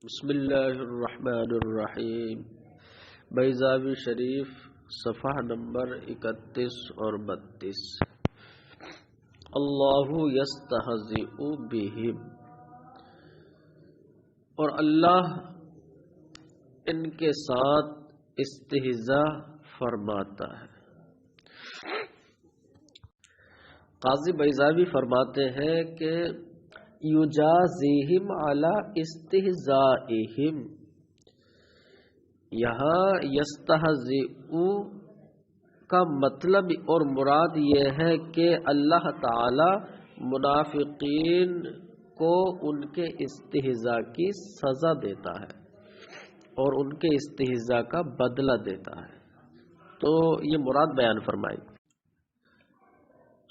بسم اللہ الرحمن الرحیم۔ بیضاوی شریف صفحہ نمبر 31 اور 32۔ اللہ یستہزئ بہم، اور اللہ ان کے ساتھ استہزاء فرماتا ہے۔ قاضی بیضاوی فرماتے ہیں کہ یجازیہم علی استہزائہم، یہاں یستہزئ کا مطلب اور مراد یہ ہے کہ اللہ تعالی منافقین کو ان کے استہزاء کی سزا دیتا ہے اور ان کے استہزاء کا بدلہ دیتا ہے، تو یہ مراد بیان فرمائی۔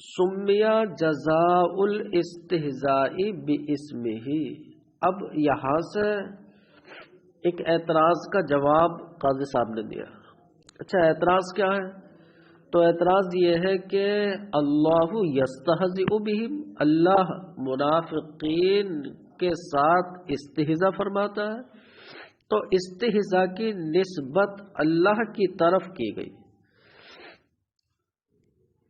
سمیہ جزاء الاستہزاء باسمہ، اب یہاں سے ایک اعتراض کا جواب قاضی صاحب نے دیا۔ اچھا، اعتراض کیا ہے؟ تو اعتراض یہ ہے کہ اللہ یستہزئ بہم، اللہ منافقین کے ساتھ استہزاء فرماتا ہے، تو استہزاء کی نسبت اللہ کی طرف کی گئی،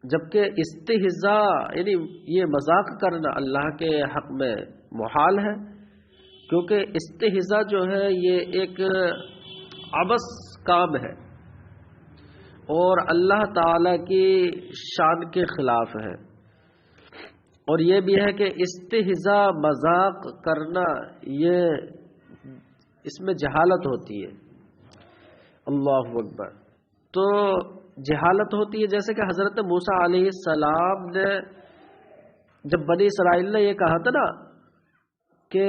جبکہ استہزاء یعنی یہ مذاق کرنا اللہ کے حق میں محال ہے، کیونکہ استہزاء جو ہے یہ ایک عبث کام ہے اور اللہ تعالی کی شان کے خلاف ہے، اور یہ بھی ہے کہ استہزاء مذاق کرنا یہ اس میں جہالت ہوتی ہے۔ اللہ اکبر، تو جہالت ہوتی ہے، جیسے کہ حضرت موسیٰ علیہ السلام نے جب بنی اسرائیل نے یہ کہا تھا نا کہ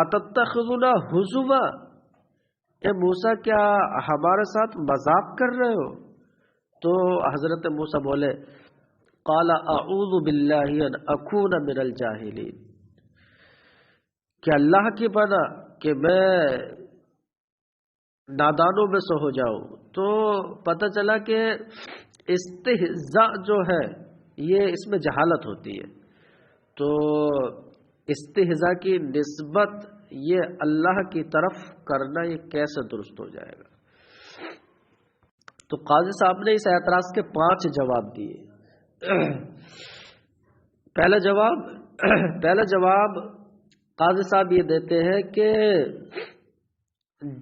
اتتخذنا ہزوا، اے موسیٰ کیا ہمارے ساتھ مذاق کر رہے ہو؟ تو حضرت موسیٰ بولے قال اعوذ باللہ ان اکون من الجاہلین، کہ اللہ کی پناہ کہ میں نادانوں میں سے ہو جاؤں۔ تو پتہ چلا کہ استہزاء جو ہے یہ اس میں جہالت ہوتی ہے، تو استہزاء کی نسبت یہ اللہ کی طرف کرنا یہ کیسے درست ہو جائے گا؟ تو قاضی صاحب نے اس اعتراض کے 5 جواب دیے۔ پہلا جواب قاضی صاحب یہ دیتے ہیں کہ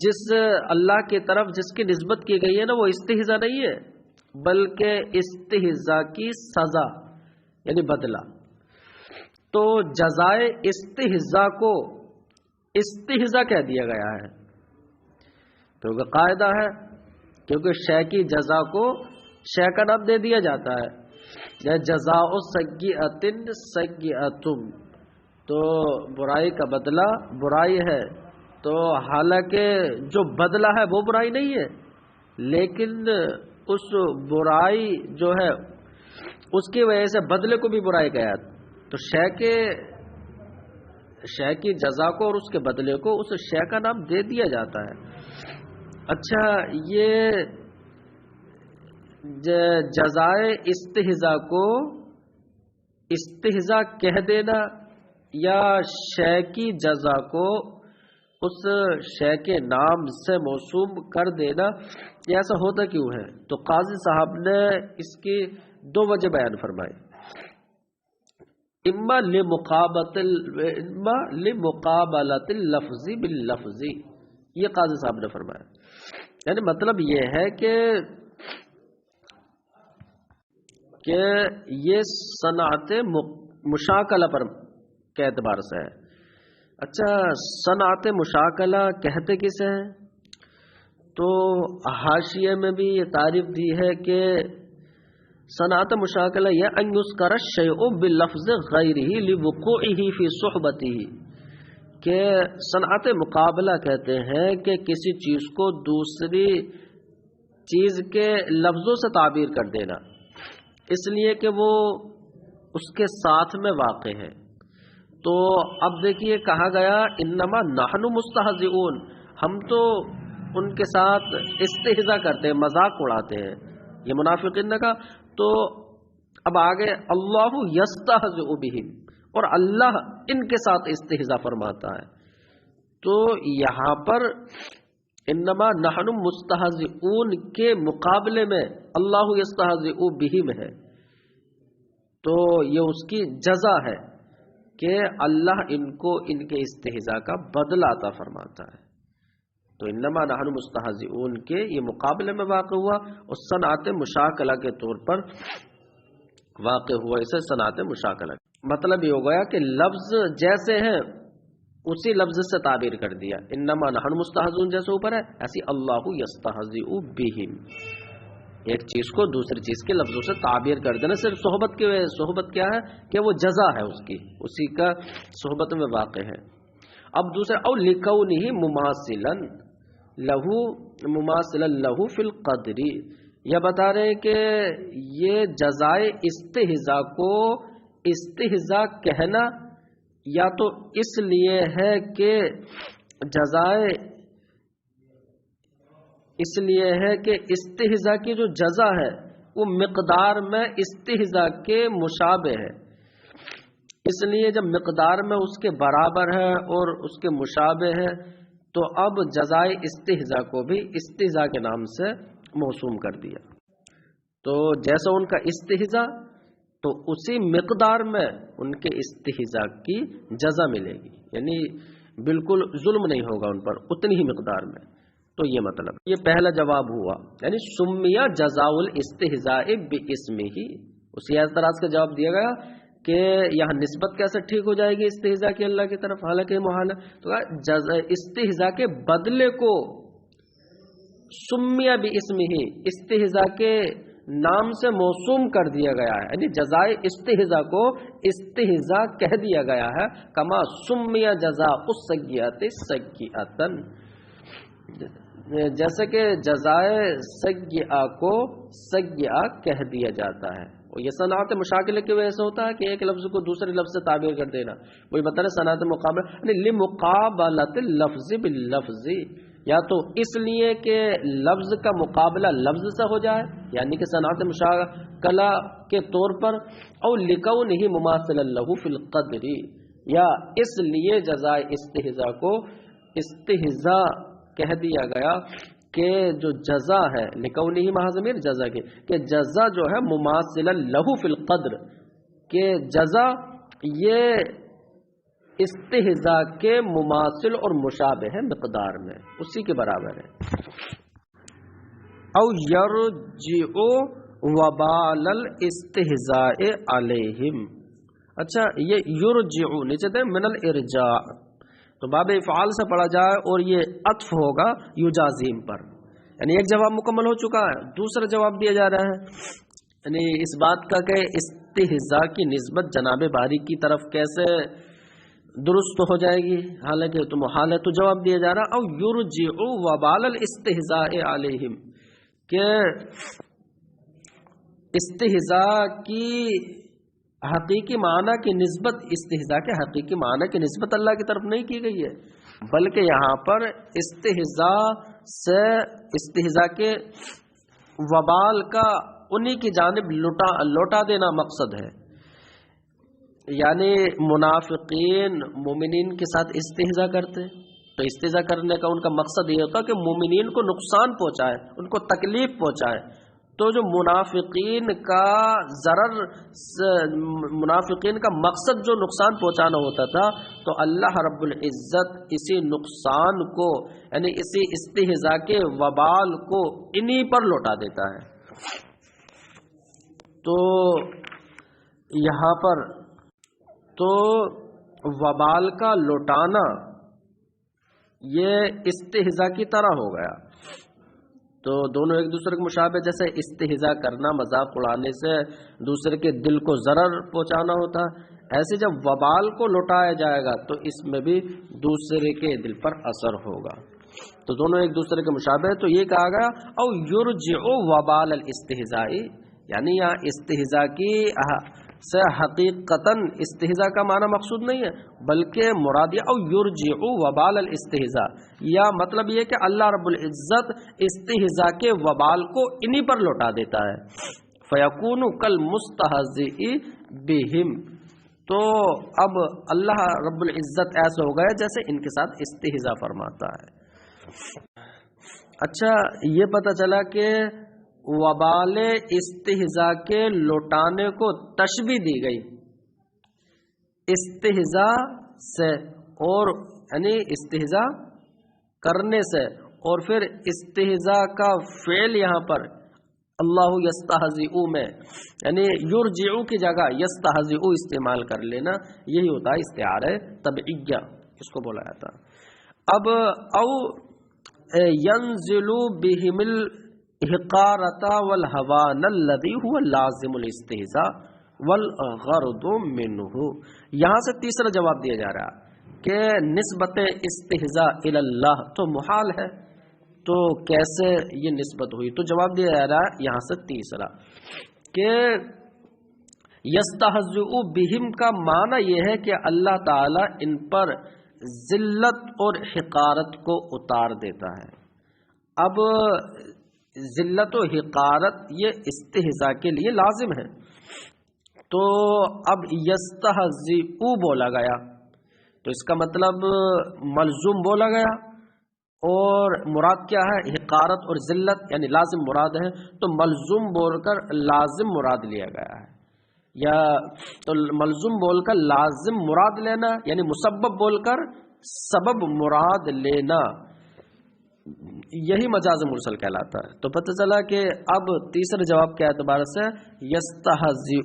جس اللہ کی طرف جس کی نسبت کی گئی ہے نا وہ استہزاء نہیں ہے، بلکہ استہزاء کی سزا یعنی بدلہ۔ تو جزائے استہزاء کو استہزاء کہہ دیا گیا ہے، کیونکہ قاعدہ ہے، کیونکہ شے کی جزا کو شے کا نام دے دیا جاتا ہے، یا جزاء سیئۃ سیئۃ، تو برائی کا بدلہ برائی ہے، تو حالانکہ جو بدلہ ہے وہ برائی نہیں ہے، لیکن اس برائی جو ہے اس کی وجہ سے بدلے کو بھی برائی کہا، تو شے کی جزا کو اور اس کے بدلے کو اس شے کا نام دے دیا جاتا ہے۔ اچھا، یہ جزائے استہزاء کو استہزاء کہہ دینا یا شے کی جزا کو اس شے کے نام سے موسوم کر دینا، یہ ایسا ہوتا کیوں ہے؟ تو قاضی صاحب نے اس کی 2 وجہ بیان فرمائی۔ اما لمقابلۃ اللفظ باللفظ، یہ قاضی صاحب نے فرمایا، یعنی مطلب یہ ہے کہ یہ صنعت مشاکلہ پر کے اعتبار سے ہے۔ اچھا، صنعت مشاکلہ کہتے کسے ہیں؟ تو حاشیے میں بھی یہ تعریف دی ہے کہ صنعت مشاکلہ یہ ان یذکر الشیء باللفظ غیرہ لوقوعہ فی صحبتہ، کہ صنعت مقابلہ کہتے ہیں کہ کسی چیز کو دوسری چیز کے لفظوں سے تعبیر کر دینا، اس لیے کہ وہ اس کے ساتھ میں واقع ہے۔ تو اب دیکھیے کہا گیا انما نحن مستہزئون، ہم تو ان کے ساتھ استہزاء کرتے ہیں، مذاق اڑاتے ہیں، یہ منافقین نے کہا۔ تو اب آگے اللہ یستہزئ بہم، اور اللہ ان کے ساتھ استہزاء فرماتا ہے، تو یہاں پر انما نحن مستہزئون کے مقابلے میں اللہ یستہزئ بہم ہے، تو یہ اس کی جزا ہے کہ اللہ ان کو ان کے استہزاء کا بدلہ عطا فرماتا ہے۔ تو انما نحن مستہزئون کے یہ مقابلے میں واقع ہوا اور صنعت مشاکلہ کے طور پر واقع ہوا، اسے صنعت مشاکلہ۔ مطلب یہ ہو گیا کہ لفظ جیسے ہیں اسی لفظ سے تعبیر کر دیا، انما نحن مستہزئون جیسے اوپر ہے ایسی اللہ یستہزئ بہم، ایک چیز کو دوسری چیز کے لفظوں سے تعبیر کر دینا۔ صرف صحبت کیا ہے کہ وہ جزا ہے اس کی، اسی کا صحبت میں واقع ہے۔ اب دوسرا او لکونہ مماثلا لہ فی القدر، یہ بتا رہے ہیں کہ یہ جزائے استہزاء کو استہزاء کہنا یا تو اس لیے ہے کہ اس لیے ہے کہ استہزاء کی جو جزا ہے وہ مقدار میں استہزاء کے مشابہ ہے، اس لیے جب مقدار میں اس کے برابر ہے اور اس کے مشابہ ہے تو اب جزائے استہزاء کو بھی استہزاء کے نام سے موسوم کر دیا۔ تو جیسا ان کا استہزاء تو اسی مقدار میں ان کے استہزاء کی جزا ملے گی، یعنی بالکل ظلم نہیں ہوگا ان پر، اتنی ہی مقدار میں۔ تو یہ مطلب یہ پہلا جواب ہوا، یعنی سمیہ جزاء الاستہزاء باسمہ، اسی اعتراض کا جواب دیا گیا کہ یہاں نسبت کیسے ٹھیک ہو جائے گی استہزاء کی اللہ کی طرف، حالانکہ محال ہے۔ تو استہزاء کے بدلے کو سمیہ باسمہ، استہزاء کے نام سے موسوم کر دیا گیا ہے، یعنی جزائے استہزاء کو استہزاء کہہ دیا گیا ہے، کما سمیہ جزاء السیئۃ سیئۃ، جیسے کہ جزائے سیئہ کو سیئہ کہہ دیا جاتا ہے۔ اور یہ صنعت مشاکلہ کی وجہ سے ہوتا ہے کہ ایک لفظ کو دوسرے لفظ سے تعبیر کر دینا، وہی بتا رہے صنعت مقابلہ، یعنی لمقابلۃ اللفظ باللفظ، یا تو اس لیے کہ لفظ کا مقابلہ لفظ سے ہو جائے یعنی کہ صنعت مشاکلہ کے طور پر، او لکونہ مماثلا لہ فی القدر، یا اس لیے جزائے استہزاء کو استہزاء کہہ دیا گیا کہ جو جزا ہے لکونہ محضمیر جزا کی، کہ جزا جو ہے مماثلا لہ فی القدر، کہ جزا یہ استہزاء کے مماثل اور مشابہ ہے مقدار میں، اسی کے برابر ہے۔ او یرجع وبال الاستہزاء علیہم، اچھا یہ یرجع نیچے دے من الارجاع، تو باب افعال سے پڑھا جائے اور یہ عطف ہوگا یجازیم پر، یعنی ایک جواب مکمل ہو چکا ہے، دوسرا جواب دیا جا رہا ہے، یعنی اس بات کا کہ استہزاء کی نسبت جناب باری کی طرف کیسے درست ہو جائے گی، حالانکہ تو محال ہے، تو جواب دیا جا رہا او یرجع وبال الاستہزاء علیہم، کہ استہزاء کی حقیقی معنی کی نسبت، استہزاء کے حقیقی معنی کی نسبت اللہ کی طرف نہیں کی گئی ہے، بلکہ یہاں پر استہزاء سے استہزاء کے وبال کا انہی کی جانب لوٹا دینا مقصد ہے، یعنی منافقین مومنین کے ساتھ استہزاء کرتے، تو استہزاء کرنے کا ان کا مقصد یہ ہوتا کہ مومنین کو نقصان پہنچائے، ان کو تکلیف پہنچائے، تو جو منافقین کا ضرر، منافقین کا مقصد جو نقصان پہنچانا ہوتا تھا، تو اللہ رب العزت اسی نقصان کو یعنی اسی استہزاء کے وبال کو انہی پر لوٹا دیتا ہے۔ تو یہاں پر تو وبال کا لوٹانا یہ استہزاء کی طرح ہو گیا، تو دونوں ایک دوسرے کے مشابہ، جیسے استہزاء کرنا مذاق اڑانے سے دوسرے کے دل کو ضرر پہنچانا ہوتا ہے، ایسے جب وبال کو لوٹایا جائے گا تو اس میں بھی دوسرے کے دل پر اثر ہوگا، تو دونوں ایک دوسرے کے مشابہ۔ تو یہ کہا گیا او یرجع وبال الاستہزاء، یعنی یہاں استہزاء کی سے حقیقتاً استہزاء کا معنی مقصود نہیں ہے، بلکہ مراد او یرجع وبال الاستہزاء، یا مطلب یہ کہ اللہ رب العزت استہزاء کے وبال کو انہی پر لوٹا دیتا ہے، فیکون کالمستہزئ بہم، تو اب اللہ رب العزت ایسا ہو گیا جیسے ان کے ساتھ استہزاء فرماتا ہے۔ اچھا یہ پتہ چلا کہ وبال استہزاء کے لوٹانے کو تشبیہ دی گئی استہزاء سے، اور یعنی استہزاء کرنے سے، اور پھر استہزاء کا فعل یہاں پر اللہ یستہزئ میں یعنی یرجع کی جگہ یستہزئ استعمال کر لینا، یہی ہوتا ہے استعارہ تبعیہ، اس کو بولا جاتا۔ اب او ینزل بہم الحقارۃ والہوان الذی هو لازم الاستہزاء والغرض منہ، یہاں سے تیسرا جواب دیا جا رہا کہ نسبت استہزاء الی اللہ تو محال ہے، تو کیسے یہ نسبت ہوئی؟ تو جواب دیا جا رہا ہے یہاں سے تیسرا کہ یستہزئ بہم کا معنی یہ ہے کہ اللہ تعالی ان پر ذلت اور حقارت کو اتار دیتا ہے۔ اب ذلت و حقارت یہ استہزاء کے لیے لازم ہے، تو اب یستہزئ بولا گیا تو اس کا مطلب ملزوم بولا گیا، اور مراد کیا ہے؟ حقارت اور ذلت، یعنی لازم مراد ہے، تو ملزوم بول کر لازم مراد لیا گیا ہے، یا تو ملزوم بول کر لازم مراد لینا، یعنی مسبب بول کر سبب مراد لینا، یہی مجاز مرسل کہلاتا ہے۔ تو پتہ چلا کہ اب تیسرے جواب کے اعتبار سے یستہزئ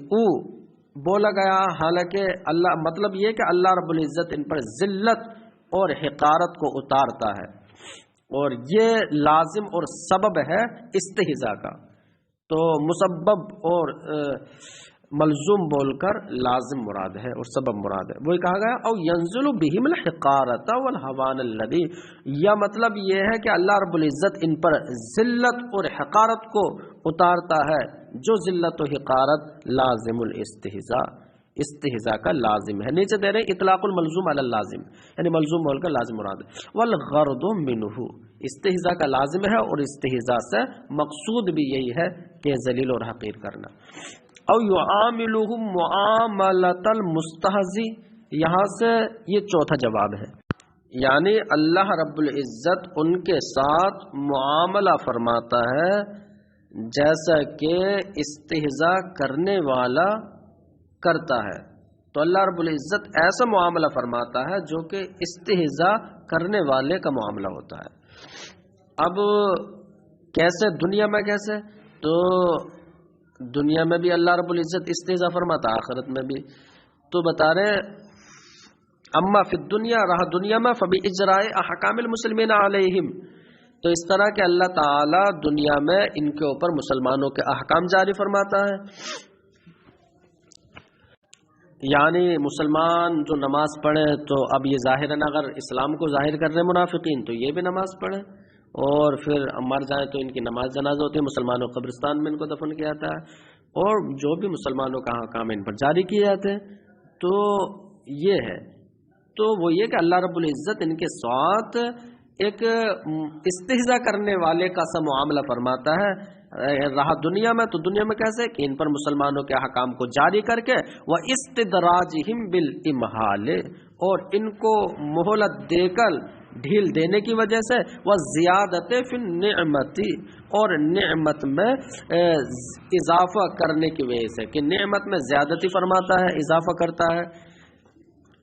بولا گیا، حالانکہ اللہ مطلب یہ کہ اللہ رب العزت ان پر ذلت اور حقارت کو اتارتا ہے، اور یہ لازم اور سبب ہے استہزاء کا، تو مسبب اور ملزوم بول کر لازم مراد ہے اور سبب مراد ہے، وہی کہا گیا۔ او ینزل بہم الحقارۃ والہوان الذی، یا مطلب یہ ہے کہ اللہ رب العزت ان پر ذلت اور حقارت کو اتارتا ہے، جو ذلت و حقارت لازم الاستہزاء استہزاء کا لازم ہے۔ نیچے دے رہے اطلاق الملزوم علی اللازم، یعنی ملزوم بول کر لازم مراد ہے۔ والغرض منہ، استہزاء کا لازم ہے اور استہزاء سے مقصود بھی یہی ہے کہ ذلیل اور حقیر کرنا۔ او یعاملہم معاملۃ المستہزی، یہاں سے یہ چوتھا جواب ہے، یعنی اللہ رب العزت ان کے ساتھ معاملہ فرماتا ہے جیسا کہ استہزاء کرنے والا کرتا ہے، تو اللہ رب العزت ایسا معاملہ فرماتا ہے جو کہ استہزاء کرنے والے کا معاملہ ہوتا ہے۔ اب کیسے؟ دنیا میں کیسے؟ تو دنیا میں بھی اللہ رب العزت استہزاء فرماتا، آخرت میں بھی، تو بتا رہے اما فی الدنیا، رہا دنیا میں، فباجراء احکام المسلمین علیہم، تو اس طرح کہ اللہ تعالی دنیا میں ان کے اوپر مسلمانوں کے احکام جاری فرماتا ہے، یعنی مسلمان جو نماز پڑھے تو اب یہ ظاہراً اگر اسلام کو ظاہر کر رہے ہیں منافقین تو یہ بھی نماز پڑھے، اور پھر مر جائیں تو ان کی نماز جنازہ ہوتی ہے، مسلمانوں قبرستان میں ان کو دفن کیا جاتا ہے، اور جو بھی مسلمانوں کا احکام ان پر جاری کیے جاتے ہیں، تو یہ ہے، تو وہ یہ کہ اللہ رب العزت ان کے ساتھ ایک استہزاء کرنے والے کا سا معاملہ فرماتا ہے، رہا دنیا میں تو دنیا میں کیسے کہ ان پر مسلمانوں کے احکام کو جاری کر کے وہ استدراجہم بالامہال، اور ان کو مہلت دے کر ڈھیل دینے کی وجہ سے، وہ زیادت فی النعمت، اور نعمت میں اضافہ کرنے کی وجہ سے، کہ نعمت میں زیادتی فرماتا ہے، اضافہ کرتا ہے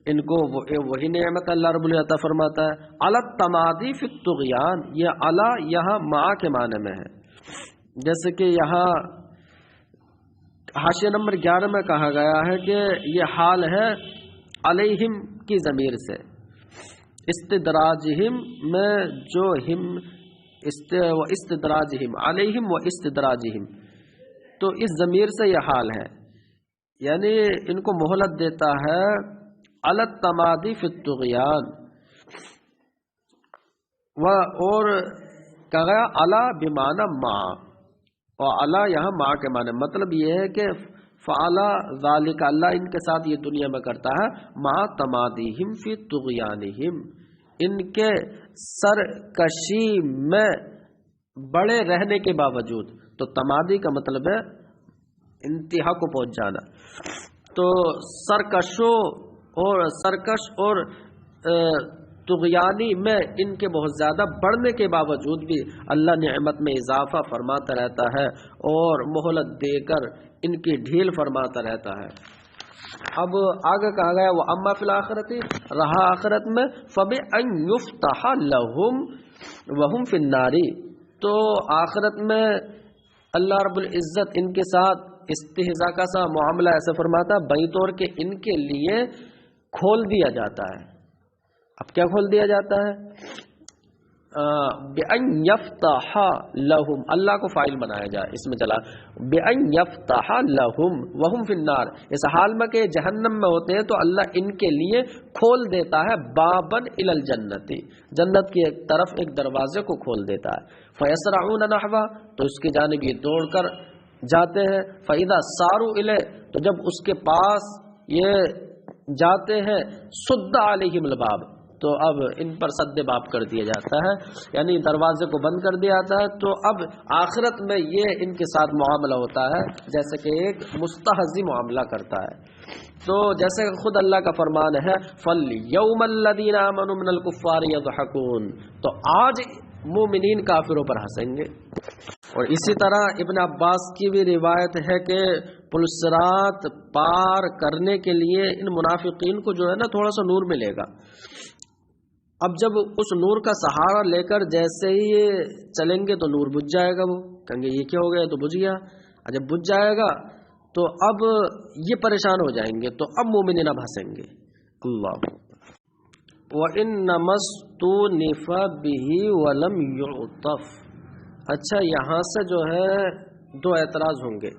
ان کو، وہی نعمت اللہ رب العزت فرماتا ہے۔ علی التمادی فی الطغیان، یہ علی یہاں مع کے معنی میں ہے، جیسے کہ یہاں حاشیہ نمبر 11 میں کہا گیا ہے کہ یہ حال ہے علیہم کی ضمیر سے، استدراجہم میں جو ہم استدراجہم علیہم و استدراجہم، تو اس ضمیر سے یہ حال ہے، یعنی ان کو مہلت دیتا ہے علی التمادی فی الطغیان، اور کہا گیا علی بمعنی مع، اور علی یہاں مع کے معنی، مطلب یہ ہے کہ فعلا ذالک، اللہ ان کے ساتھ یہ دنیا میں کرتا ہے، مع تمادیہم فی طغیانہم، ان کے سرکشی میں بڑے رہنے کے باوجود، تو تمادی کا مطلب ہے انتہا کو پہنچ جانا، تو سرکش اور طغیانی میں ان کے بہت زیادہ بڑھنے کے باوجود بھی اللہ نعمت میں اضافہ فرماتا رہتا ہے اور مہلت دے کر ان کی ڈھیل فرماتا رہتا ہے۔ اب آگے کہا گیا وہ اما فی الآخرتی، رہا آخرت میں فبأن یفتح لہم وہم فی النار، تو آخرت میں اللہ رب العزت ان کے ساتھ استہزاء کا سا معاملہ ایسے فرماتا بئی طور کہ ان کے لیے کھول دیا جاتا ہے۔ اب کیا کھول دیا جاتا ہے؟ بأن یفتح لہم، اللہ کو فاعل بنایا جائے، اس میں چلا بأن یفتح لہم وہم فی النار، اس حال میں کہ جہنم میں ہوتے ہیں تو اللہ ان کے لیے کھول دیتا ہے بابن الی الجنت، جنت کی ایک طرف ایک دروازے کو کھول دیتا ہے۔ فیسرعون نحوہ، تو اس کی جانب یہ دوڑ کر جاتے ہیں۔ فاذا ساروا الیہ، تو جب اس کے پاس یہ جاتے ہیں سد علیہم الباب، تو اب ان پر سد باب کر دیا جاتا ہے، یعنی دروازے کو بند کر دیا جاتا ہے۔ تو اب آخرت میں یہ ان کے ساتھ معاملہ ہوتا ہے جیسے کہ ایک مستہزی معاملہ کرتا ہے۔ تو جیسے کہ خود اللہ کا فرمان ہے فَالْيَوْمَ الَّذِينَ آمَنُوا مِنَ الْكُفَّارِ يَضْحَكُونَ، تو آج مومنین کافروں پر ہنسیں گے۔ اور اسی طرح ابن عباس کی بھی روایت ہے کہ پلسرات پار کرنے کے لیے ان منافقین کو جو ہے نا تھوڑا سا نور ملے گا۔ اب جب اس نور کا سہارا لے کر جیسے ہی یہ چلیں گے تو نور بجھ جائے گا، وہ کہیں گے یہ کیا ہو گیا، تو بجھ گیا۔ جب بجھ جائے گا تو اب یہ پریشان ہو جائیں گے، تو اب مومنین اب ہنسیں گے۔ اللہ وَإِنَّمَا اسْتُؤْنِفَ بِهِ وَلَمْ يُعْطَفْ، اچھا یہاں سے جو ہے دو اعتراض ہوں گے۔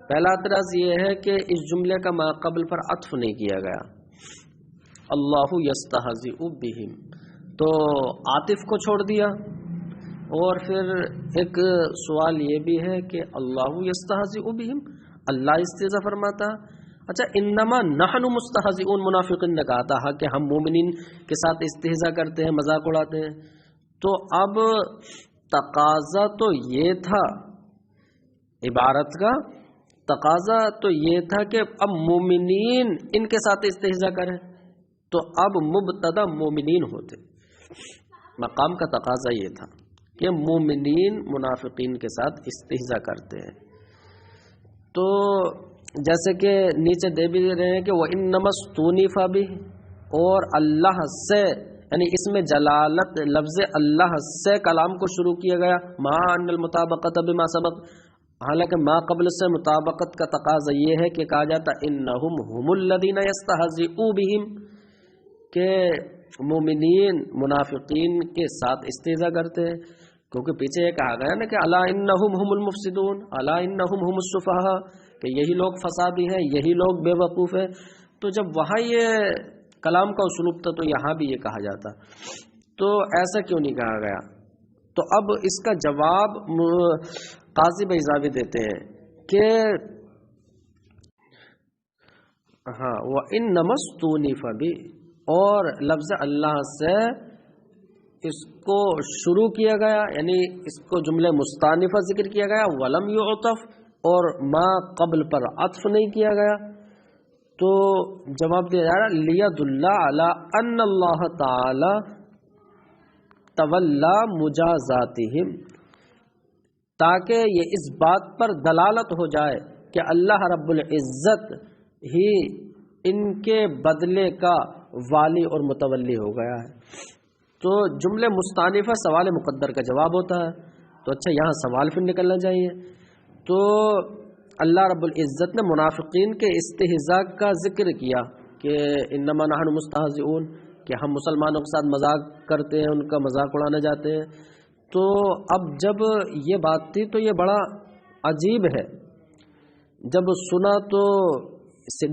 پہلا اعتراض یہ ہے کہ اس جملے کا ما قبل پر عطف نہیں کیا گیا، اللہ یستہزئ بہم، تو عاطف کو چھوڑ دیا۔ اور پھر ایک سوال یہ بھی ہے کہ اللہ یستہزئ بہم، اللہ استہزاء فرماتا۔ اچھا انما نحن مستہزئون، منافقین نے کہا تھا کہ ہم مومنین کے ساتھ استہزاء کرتے ہیں، مذاق اڑاتے ہیں۔ تو اب تقاضا تو یہ تھا، عبارت کا تقاضا تو یہ تھا کہ اب مومنین ان کے ساتھ استہزاء کریں، تو اب مبتدا مومنین ہوتے، مقام کا تقاضا یہ تھا کہ مومنین منافقین کے ساتھ استہزاء کرتے ہیں۔ تو جیسے کہ نیچے دے بھی رہے ہیں کہ وَإِنَّمَا اسْتُؤْنِفَ بِهِ، اور اللہ سے، یعنی اس میں جلالت لفظ اللہ سے کلام کو شروع کیا گیا، مع ان المطابقۃ بما سبق، حالانکہ ما قبل سے مطابقت کا تقاضا یہ ہے کہ کہا جاتا انہم هم الذین یستہزئون بہم، کہ مومنین منافقین کے ساتھ استہزاء کرتے ہیں، کیونکہ پیچھے یہ کہا گیا نا کہ الا انہم هم المفسدون الا انہم هم السفہاء، کہ یہی لوگ فسادی ہیں، یہی لوگ بے وقوف ہیں۔ تو جب وہاں یہ کلام کا اسلوب تھا تو یہاں بھی یہ کہا جاتا، تو ایسا کیوں نہیں کہا گیا؟ تو اب اس کا جواب قاضی بیضاوی دیتے ہیں کہ ہاں وَإِنَّمَا اسْتُؤْنِفَ بِهِ، اور لفظ اللہ سے اس کو شروع کیا گیا، یعنی اس کو جملے مستانفہ ذکر کیا گیا، وَلَمْ يُعْطَفْ، اور ما قبل پر عطف نہیں کیا گیا۔ تو جواب دیا جا رہا لِيَدُلَّ عَلَىٰ أَنَّ اللَّهَ تَعَالَىٰ تَوَلَّىٰ مُجَازَاتِهِمْ، تاکہ یہ اس بات پر دلالت ہو جائے کہ اللہ رب العزت ہی ان کے بدلے کا والی اور متولی ہو گیا ہے۔ تو جملے مستانفہ سوال مقدر کا جواب ہوتا ہے، تو اچھا یہاں سوال پھر نکلنا چاہیے۔ تو اللہ رب العزت نے منافقین کے استہزاء کا ذکر کیا کہ انما نحن مستہزئون، کہ ہم مسلمانوں کے ساتھ مذاق کرتے ہیں، ان کا مذاق اڑانے جاتے ہیں۔ تو اب جب یہ بات تھی تو یہ بڑا عجیب ہے، جب سنا تو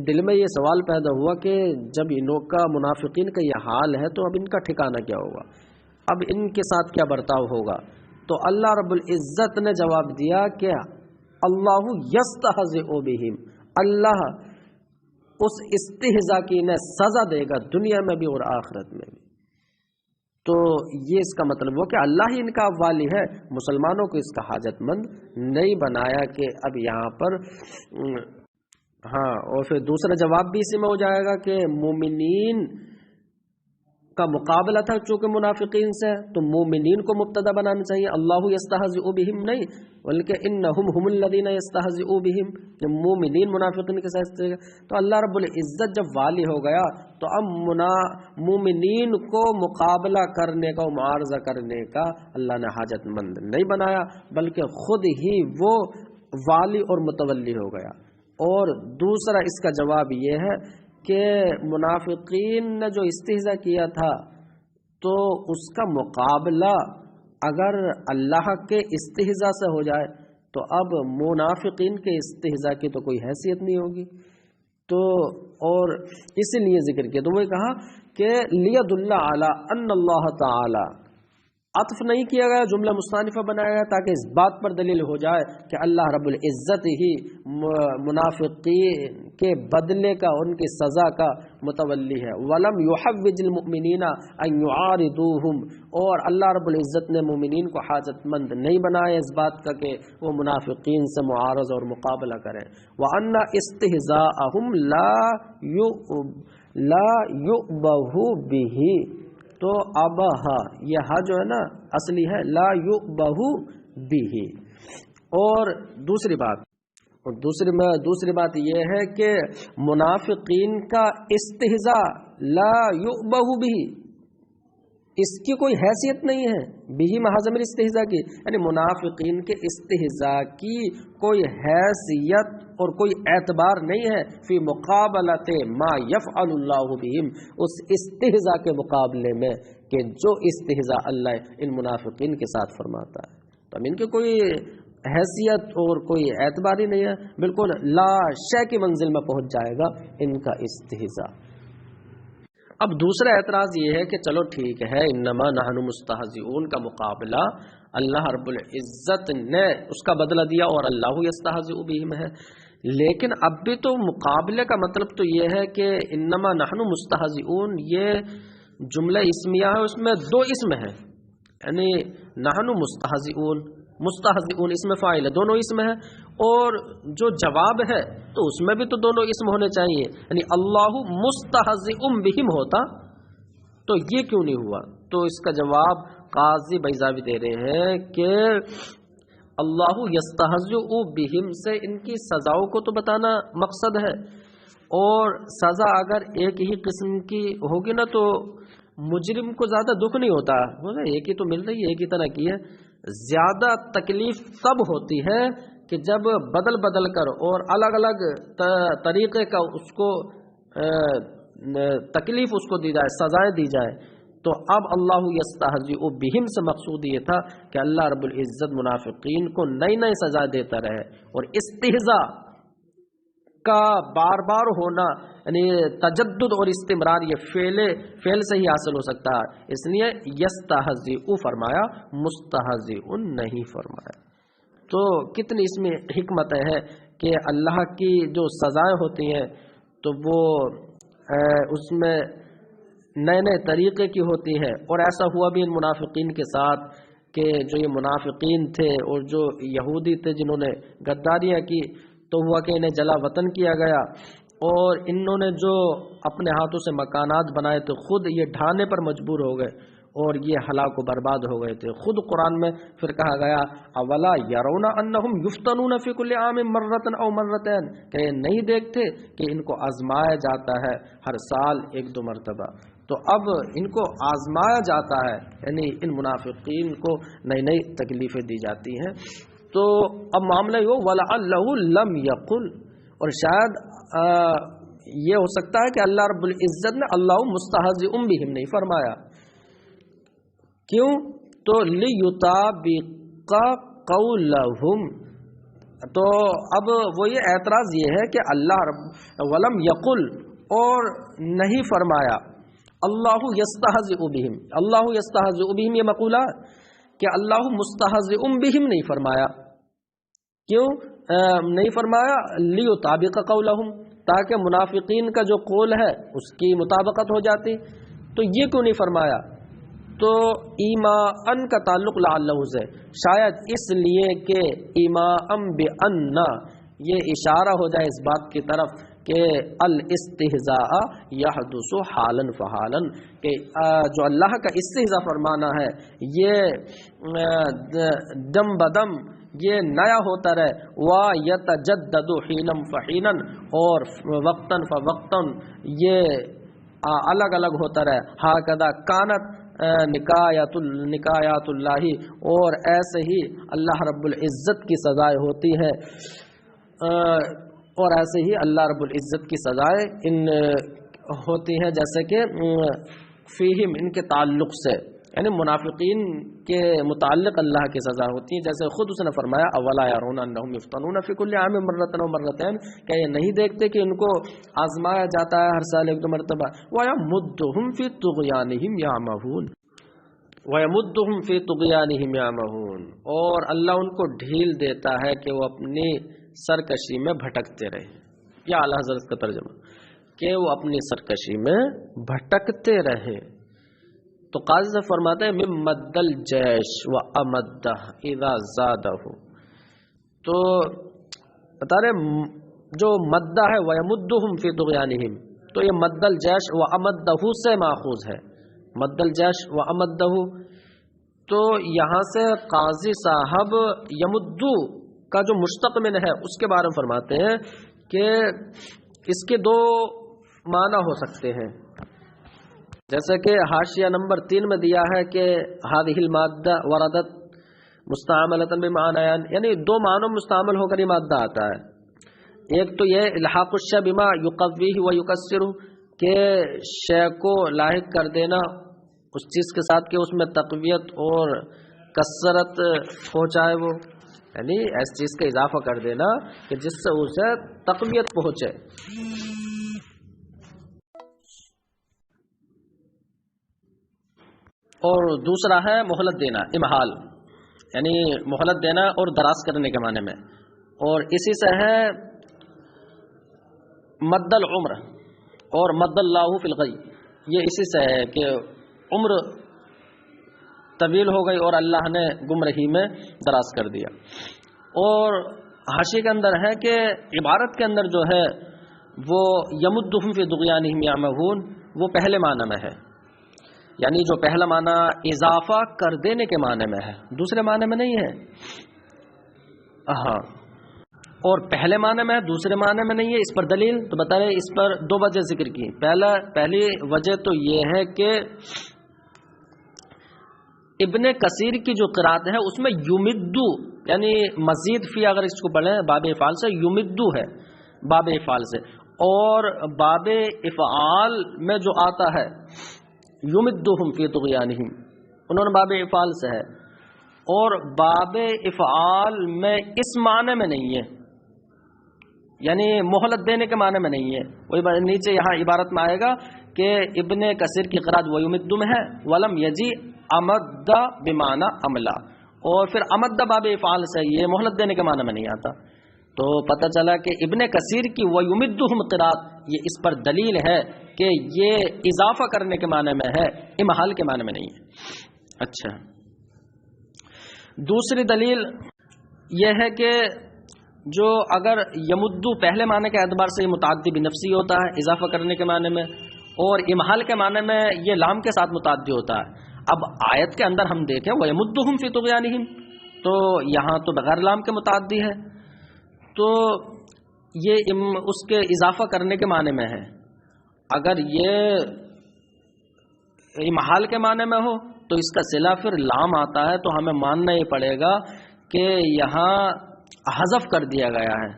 دل میں یہ سوال پیدا ہوا کہ جب انہوں کا منافقین کا یہ حال ہے تو اب ان کا ٹھکانہ کیا ہوگا، اب ان کے ساتھ کیا برتاؤ ہوگا؟ تو اللہ رب العزت نے جواب دیا کہ اللہ یستہزئ بہم، اللہ اس استہزاء کی انہیں سزا دے گا دنیا میں بھی اور آخرت میں بھی۔ تو یہ اس کا مطلب ہو کہ اللہ ہی ان کا والی ہے، مسلمانوں کو اس کا حاجت مند نہیں بنایا کہ اب یہاں پر ہاں، اور پھر دوسرا جواب بھی اسی میں ہو جائے گا کہ مومنین کا مقابلہ تھا چونکہ منافقین سے، تو مومنین کو مبتدا بنانا چاہیے، اللہ یستہزئ بہم نہیں، بلکہ انہم هم الذین یستہزئون بہم، مومنین منافقین کے ساتھ۔ تو اللہ رب العزت جب والی ہو گیا تو اب مومنین کو مقابلہ کرنے کا، معارضہ کرنے کا اللہ نے حاجت مند نہیں بنایا، بلکہ خود ہی وہ والی اور متولی ہو گیا۔ اور دوسرا اس کا جواب یہ ہے کہ منافقین نے جو استہزاء کیا تھا تو اس کا مقابلہ اگر اللہ کے استہزاء سے ہو جائے تو اب منافقین کے استہزاء کی تو کوئی حیثیت نہیں ہوگی۔ تو اور اسی لیے ذکر کیا، تو وہ کہا کہ لیدل علی ان اللہ تعالی، عطف نہیں کیا گیا، جملہ مستانفہ بنایا گیا تاکہ اس بات پر دلیل ہو جائے کہ اللہ رب العزت ہی منافقین کے بدلے کا، ان کی سزا کا متولی ہے۔ وَلَمْ يُحَوِّجِ الْمُؤْمِنِينَ أَنْ يُعَارِضُوهُمْ، اور اللہ رب العزت نے مومنین کو حاجت مند نہیں بنایا اس بات کا کہ وہ منافقین سے معارض اور مقابلہ کریں۔ وَأَنَّ اسْتِهْزَاءَهُمْ لَا يُؤْبَهُ بِهِ، تو ابہا یہ ہا جو ہے نا اصلی ہے لا یؤبہ بہ۔ اور دوسری بات یہ ہے کہ منافقین کا استہزاء لا یؤبہ بہ، اس کی کوئی حیثیت نہیں ہے، بہ محض استہزاء کی، یعنی منافقین کے استہزاء کی کوئی حیثیت اور کوئی اعتبار نہیں ہے فی مقابلت ما یفعل اللہ بہم، اس استہزاء کے مقابلے میں کہ جو استہزاء اللہ ان منافقین کے ساتھ فرماتا ہے۔ تو اب ان کی کوئی حیثیت اور کوئی اعتبار ہی نہیں ہے، بالکل لا شے کی منزل میں پہنچ جائے گا ان کا استہزاء۔ اب دوسرا اعتراض یہ ہے کہ چلو ٹھیک ہے، انما نحن مستہزئون کا مقابلہ اللہ رب العزت نے اس کا بدلہ دیا اور اللہ یستہزئ بہم ہے، لیکن اب بھی تو مقابلے کا مطلب تو یہ ہے کہ انما نحن مستہزئون یہ جملہ اسمیہ ہے، اس میں دو اسم ہے، یعنی نحن مستہزئون، مستہزئون اسم فاعل ہے، دونوں اسم ہے، اور جو جواب ہے تو اس میں بھی تو دونوں اسم ہونے چاہیے، یعنی اللہ مستہزئ بہم ہوتا تو یہ کیوں نہیں ہوا؟ تو اس کا جواب قاضی بیضاوی دے رہے ہیں کہ اللہ یستہزئ بہم سے ان کی سزاؤں کو تو بتانا مقصد ہے، اور سزا اگر ایک ہی قسم کی ہوگی نا تو مجرم کو زیادہ دکھ نہیں ہوتا، ایک ہی تو مل رہی ہے، ایک ہی طرح کی ہے۔ زیادہ تکلیف تب ہوتی ہے کہ جب بدل بدل کر اور الگ الگ طریقے کا اس کو تکلیف اس کو دی جائے، سزائیں دی جائے۔ تو اب اللہ یستہزئ بہم سے مقصود یہ تھا کہ اللہ رب العزت منافقین کو نئی نئی سزا دیتا رہے، اور استہزاء کا بار بار ہونا یعنی تجدد اور استمرار یہ فعل سے ہی حاصل ہو سکتا ہے، اس لیے یستہزئ فرمایا، مستہزئ نہیں فرمایا۔ تو کتنی اس میں حکمت ہے کہ اللہ کی جو سزائیں ہوتی ہیں تو وہ اس میں نئے نئے طریقے کی ہوتی ہے، اور ایسا ہوا بھی ان منافقین کے ساتھ کہ جو یہ منافقین تھے اور جو یہودی تھے جنہوں نے غداریاں کی، تو ہوا کہ انہیں جلا وطن کیا گیا، اور انہوں نے جو اپنے ہاتھوں سے مکانات بنائے تو خود یہ ڈھانے پر مجبور ہو گئے اور یہ ہلاک و برباد ہو گئے تھے۔ خود قرآن میں پھر کہا گیا اولا یرون انہم یفتنون فی کل عام مرۃ او مرتین، کہ یہ نہیں دیکھتے کہ ان کو آزمایا جاتا ہے ہر سال ایک دو مرتبہ۔ تو اب ان کو آزمایا جاتا ہے، یعنی ان منافقین کو نئی نئی تکلیفیں دی جاتی ہیں۔ تو اب معاملہ یہ وَلَعَلَّهُ لَمْ يَقُلْ، اور شاید یہ ہو سکتا ہے کہ اللہ رب العزت نے اللہ مستہزئ بہم نہیں فرمایا، کیوں؟ تو لِيُطَابِقَ قَوْلَهُمْ، تو اب وہ یہ اعتراض یہ ہے کہ اللہ رب وَلَمْ يَقُلْ، اور نہیں فرمایا اللہ یستہزئ بہم، اللہ یستہزئ بہم یہ مقولہ کہ اللہ مستہزئ بہم نہیں فرمایا، کیوں نہیں فرمایا؟ لیطابق قولہم، تاکہ منافقین کا جو قول ہے اس کی مطابقت ہو جاتی، تو یہ کیوں نہیں فرمایا؟ تو ایماءً کا تعلق لعلہ سے، شاید اس لیے کہ ایماءً بأن، یہ اشارہ ہو جائے اس بات کی طرف کہ الاستہزاء یحدث حالا فحالا، کہ جو اللہ کا استہزاء فرمانا ہے یہ دم بدم یہ نیا ہوتا رہے، وَيَتَجَدَّدُ حِينًا فَحِينًا، اور وقتاً فوقتاً یہ الگ الگ ہوتا رہے، ہَكَذَا كَانَتْ نکایات اللہ، اور ایسے ہی اللہ رب العزت کی سزائیں ہوتی ہیں، اور ایسے ہی اللہ رب العزت کی سزائیں ان ہوتی ہیں جیسے کہ فیہم ان کے تعلق سے، یعنی منافقین کے متعلق اللہ کی سزا ہوتی ہے، جیسے خود اس نے فرمایا اولا یرون انہم یفتنون فی کل عام مرۃ و مرتین، کہ یہ نہیں دیکھتے کہ ان کو آزمایا جاتا ہے ہر سال ایک دو مرتبہ، ویمدہم فی طغیانہم یعمہون، ویمدہم فی طغیانہم یعمہون، اور اللہ ان کو ڈھیل دیتا ہے کہ وہ اپنی سرکشی میں بھٹکتے رہے، یا اعلیٰ حضرت کا ترجمہ کہ وہ اپنی سرکشی میں بھٹکتے رہے۔ تو قاضی سے فرماتے ہیں مد الجیش و امدہ اذا زادہ، تو بتا رہے جو مدہ ہے وَيَمُدُّهُمْ فِي طُغْيَانِهِمْ، تو یہ مد الجیش و امدہ سے ماخوذ ہے، مد الجیش و امدہ، تو یہاں سے قاضی صاحب یمدو کا جو مشتق من ہے اس کے بارے میں فرماتے ہیں کہ اس کے دو معنی ہو سکتے ہیں، جیسے کہ حاشیہ نمبر 3 میں دیا ہے کہ هذه المادہ وردت مستعملۃ بمعنیان، یعنی دو معنوں مستعمل ہو کر یہ مادہ آتا ہے، ایک تو یہ الحاق الشیء بما یقویہ و یکسرہ، کہ شے کو لاحق کر دینا اس چیز کے ساتھ کہ اس میں تقویت اور کثرت پہنچائے، وہ یعنی ایسی چیز کا اضافہ کر دینا کہ جس سے اسے تقویت پہنچے۔ اور دوسرا ہے مہلت دینا، امہال، یعنی مہلت دینا اور دراز کرنے کے معنی میں، اور اسی سے ہے مد العمر اور مد اللہ فی الغی، یہ اسی سے ہے کہ عمر طویل ہو گئی اور اللہ نے گمراہی میں دراز کر دیا۔ اور حاشیے کے اندر ہے کہ عبارت کے اندر جو ہے وہ یمدہم فی طغیانہم یعمہون، وہ پہلے معنی میں ہے، یعنی جو پہلا معنی اضافہ کر دینے کے معنی میں ہے، دوسرے معنی میں نہیں ہے، ہاں، اور پہلے معنی میں ہے دوسرے معنی میں نہیں ہے۔ اس پر دلیل تو بتا رہے، اس پر دو وجہ ذکر کی، پہلی وجہ تو یہ ہے کہ ابن کثیر کی جو قرات ہے اس میں یمدو یعنی مزید فی، اگر اس کو پڑھیں باب افعال سے یمدو ہے، باب افعال سے، اور باب افعال میں جو آتا ہے یمدہم فی طغیانہم، انہوں نے باب افعال سے ہے، اور باب افعال میں اس معنی میں نہیں ہے، یعنی مہلت دینے کے معنی میں نہیں ہے، وہی نیچے یہاں عبارت میں آئے گا کہ ابن کثیر کی قرات وہ یمدو میں ہے، ولم یجی امد بمعنی عملہ، اور پھر امد باب افعال سے، یہ مہلت دینے کے معنی میں نہیں آتا، تو پتہ چلا کہ ابن کثیر کی وَيُمِدُّهُمْ قرات یہ اس پر دلیل ہے کہ یہ اضافہ کرنے کے معنی میں ہے، امہال کے معنی میں نہیں ہے۔ اچھا، دوسری دلیل یہ ہے کہ جو اگر یمدو پہلے معنی کے اعتبار سے یہ متعدی بنفسی ہوتا ہے اضافہ کرنے کے معنی میں، اور امہال کے معنی میں یہ لام کے ساتھ متعدی ہوتا ہے۔ اب آیت کے اندر ہم دیکھیں وَيَمُدُّهُمْ فِي طُغْيَانِهِمْ، تو یہاں تو بغیر لام کے متعدی ہے، تو یہ اس کے اضافہ کرنے کے معنی میں ہے۔ اگر یہ امحال کے معنی میں ہو تو اس کا صلہ پھر لام آتا ہے، تو ہمیں ماننا ہی پڑے گا کہ یہاں حذف کر دیا گیا ہے،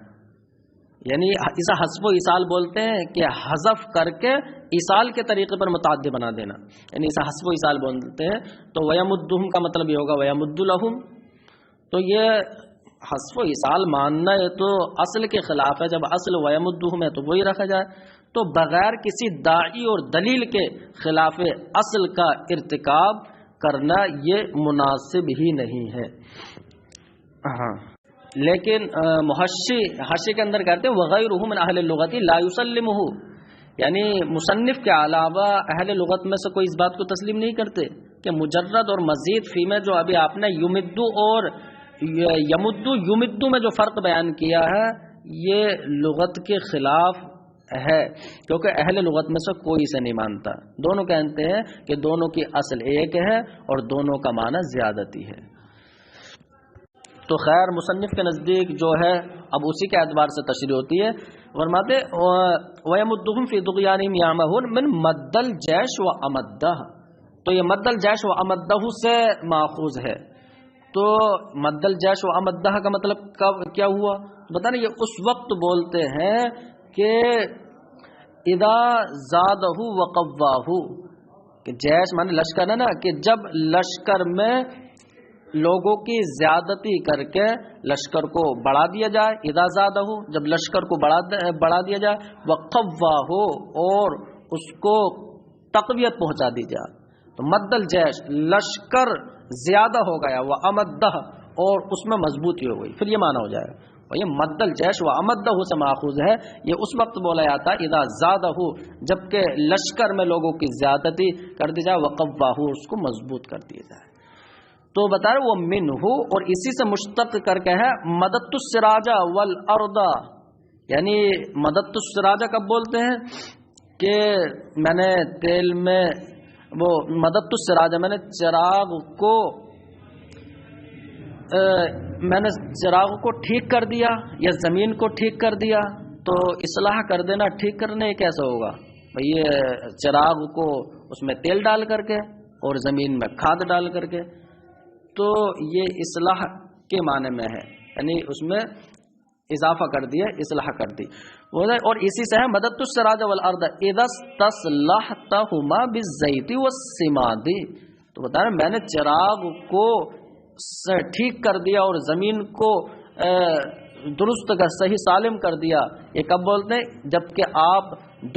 یعنی اسے حذف و ایصال بولتے ہیں کہ حذف کر کے ایصال کے طریقے پر متعدی بنا دینا، یعنی اسے حذف و ایصال بولتے ہیں، تو وَيَمُدُّهُمْ کا مطلب یہ ہوگا وَيَمُدُّ لَهُمْ، تو یہ حذف و ایصال ماننا ہے تو اصل کے خلاف ہے، جب اصل وَيَمُدُّهُمْ ہے تو وہی رکھا جائے، تو بغیر کسی داعی اور دلیل کے خلاف اصل کا ارتکاب کرنا یہ مناسب ہی نہیں ہے۔ ہاں، لیکن حاشی کے اندر کہتے ہیں وَغَيْرُهُ مِنْ أَهْلِ اللُّغَةِ لَا يُسَلِّمُهُ، یعنی مصنف کے علاوہ اہل لغت میں سے کوئی اس بات کو تسلیم نہیں کرتے کہ مجرد اور مزید فی میں جو ابھی آپ نے یمدو اور یمدو میں جو فرق بیان کیا ہے یہ لغت کے خلاف ہے، کیونکہ اہل لغت میں سے کوئی سے نہیں مانتا، دونوں کہتے ہیں کہ دونوں کی اصل ایک ہے اور دونوں کا معنی زیادتی ہے۔ تو خیر مصنف کے نزدیک جو ہے اب اسی کے اعتبار سے تشریح ہوتی ہے، فرماتے وَيَمُدُّهُمْ فِي طُغْيَانِهِمْ يَعْمَهُونَ مِنْ مَدَّ الْجَيْشِ وَأَمَدَّهُ، تو یہ مد الجیش و امدہ سے ماخوذ ہے۔ تو مد الجیش و امدہ کا مطلب کیا ہوا؟ بتا رہے یہ اس وقت بولتے ہیں کہ اذا زادہ وقواہ، کہ جیش مانے لشکر ہے نا، کہ جب لشکر میں لوگوں کی زیادتی کر کے لشکر کو بڑھا دیا جائے، اذا زادہ جب لشکر کو بڑھا دیا جائے، وقواہ اور اس کو تقویت پہنچا دی جائے، تو مد الجیش لشکر زیادہ ہو گیا، وہ امدہ اور اس میں مضبوطی ہو گئی، پھر یہ معنی ہو جائے گا۔ اور یہ مد الجیش و امدہ سے ماخوذ ہے، یہ اس وقت بولا جاتا ہے اذا زادہ، جبکہ لشکر میں لوگوں کی زیادتی کر دی جائے، وقواہ اس کو مضبوط کر دیا جائے۔ تو بتا رہے وہ منہ، اور اسی سے مشتق کر کے ہے مددت السراج والارض، یعنی مددت السراج کب بولتے ہیں کہ میں نے تیل میں وہ مددت السراج، میں نے چراغ کو ٹھیک کر دیا یا زمین کو ٹھیک کر دیا، تو اصلاح کر دینا ٹھیک کرنے کیسے ہوگا؟ یہ چراغ کو اس میں تیل ڈال کر کے اور زمین میں کھاد ڈال کر کے، تو یہ اصلاح کے معنی میں ہے، یعنی اس میں اضافہ کر دیا، اصلاح کر دی۔ اور اسی سے ہے مددت السراج والارض اذا استصلحتهما بالزیت والسماد، تو بتا رہے میں نے چراغ کو ٹھیک کر دیا اور زمین کو درست کا صحیح سالم کر دیا، یہ کب بولتے ہیں؟ جبکہ آپ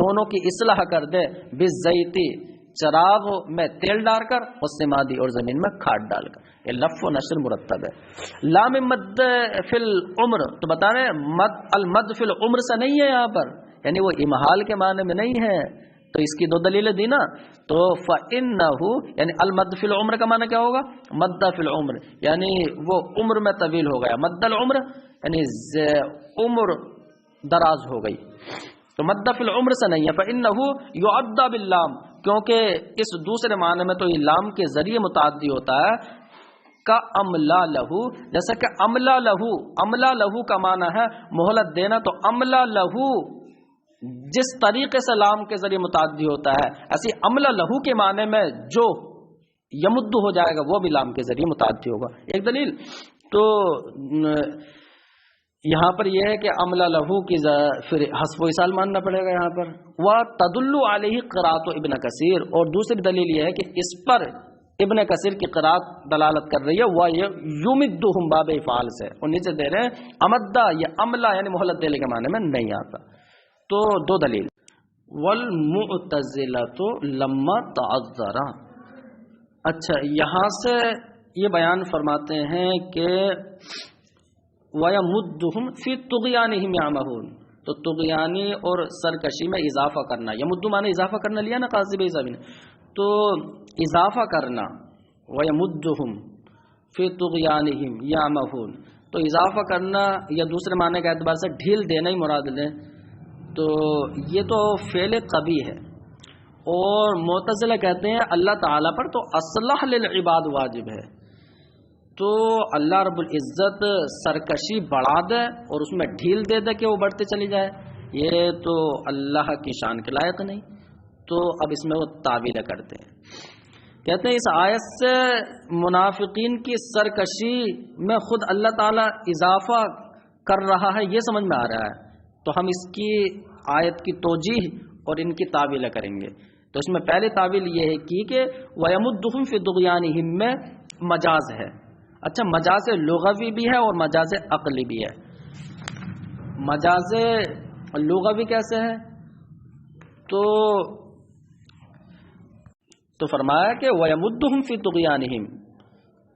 دونوں کی اصلاح کر دے، بالزیت چراغ میں تیل ڈال کر، والسماد اور زمین میں کھاد ڈال کر، یہ لف و نشر مرتب ہے۔ لام مد فی العمر، تو بتا رہے مد المد فی العمر سے نہیں ہے یہاں پر، یعنی وہ امحال کے معنی میں نہیں ہے، تو اس کی دو دلیلیں دی نا، تو فَإِنَّهُ یعنی المد فی العمر کا معنی کیا ہوگا؟ مد فی العمر، یعنی وہ عمر میں طویل ہو گیا، مد العمر یعنی عمر دراز ہو گئی، تو مد فی العمر سے نہیں ہے۔ فَإِنَّهُ يُعَدَّ بِاللَّامِ، کیونکہ اس دوسرے معنی میں تو یہ لام کے ذریعے متعدی ہوتا ہے، کا املا لہو، جیسا کہ املا لہو، املا لہو کا معنی ہے مہلت دینا، تو املا لہو جس طریقے سے لام کے ذریعے متعدی ہوتا ہے، ایسی املا لہو کے معنی میں جو یمد ہو جائے گا وہ بھی لام کے ذریعے متعدی ہوگا۔ ایک دلیل تو یہاں پر یہ ہے کہ املا لہو کی پھر حذف و اصال ماننا پڑے گا یہاں پر، وَتَدُلُّ عَلَيْهِ قِرَاءَةُ ابن کثیر، اور دوسری دلیل یہ ہے کہ اس پر ابن کثیر کی قرات دلالت کر رہی ہے، وہ یمدہم باب افعال سے، اور نیچے دے رہے ہیں امدہ یا املا یعنی مہلت دینے کے معنی میں نہیں آتا۔ تو دو دلیل، والمعتزلۃ لما تعذر، اچھا یہاں سے یہ بیان فرماتے ہیں کہ وَيَمُدُّهُمْ فِي طُغْيَانِهِمْ يَعْمَهُونَ، تو طغیانی اور سرکشی میں اضافہ کرنا، یمد معنی اضافہ کرنا لیا نا قاضی بھائی صاحب نے، تو اضافہ کرنا، وَيَمُدُّهُمْ فِي طُغْيَانِهِمْ يَعْمَهُونَ، تو اضافہ کرنا یا دوسرے معنی کے اعتبار سے ڈھیل دینا ہی مراد لیں، تو یہ تو فعل قبیح ہے، اور معتزلہ کہتے ہیں اللہ تعالیٰ پر تو اصلح للعباد واجب ہے، تو اللہ رب العزت سرکشی بڑھا دے اور اس میں ڈھیل دے دے کہ وہ بڑھتے چلی جائے، یہ تو اللہ کی شان کے لائق نہیں، تو اب اس میں وہ تعویلیں کرتے ہیں، کہتے ہیں اس آیت سے منافقین کی سرکشی میں خود اللہ تعالیٰ اضافہ کر رہا ہے یہ سمجھ میں آ رہا ہے، تو ہم اس کی آیت کی توجیح اور ان کی تعویلیں کریں گے۔ تو اس میں پہلی تعویل یہ ہے کہ وَيَمُدُّهُمْ فِي طُغْيَانِهِمْ میں مجاز ہے، اچھا مجاز لغوی بھی ہے اور مجاز عقلی بھی ہے۔ مجاز لغوی کیسے ہے؟ تو فرمایا کہ وَيَمُدُّهُمْ فِي طُغْيَانِهِمْ،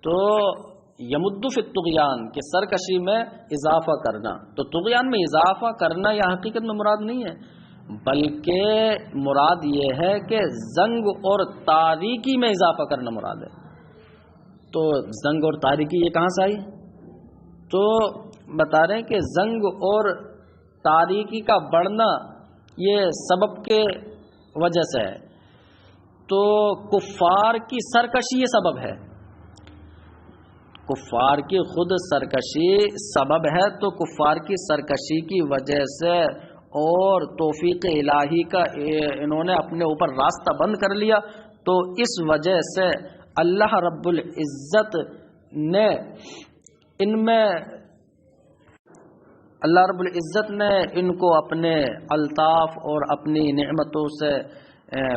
تو یمد فی الطغیان کہ سرکشی میں اضافہ کرنا، تو طغیان میں اضافہ کرنا یا حقیقت میں مراد نہیں ہے، بلکہ مراد یہ ہے کہ زنگ اور تاریکی میں اضافہ کرنا مراد ہے۔ تو زنگ اور تاریکی یہ کہاں سے آئی؟ تو بتا رہے ہیں کہ زنگ اور تاریکی کا بڑھنا یہ سبب کے وجہ سے ہے، تو کفار کی سرکشی یہ سبب ہے، کفار کی خود سرکشی سبب ہے، تو کفار کی سرکشی کی وجہ سے اور توفیق الہی کا انہوں نے اپنے اوپر راستہ بند کر لیا، تو اس وجہ سے اللہ رب العزت نے ان کو اپنے الطاف اور اپنی نعمتوں سے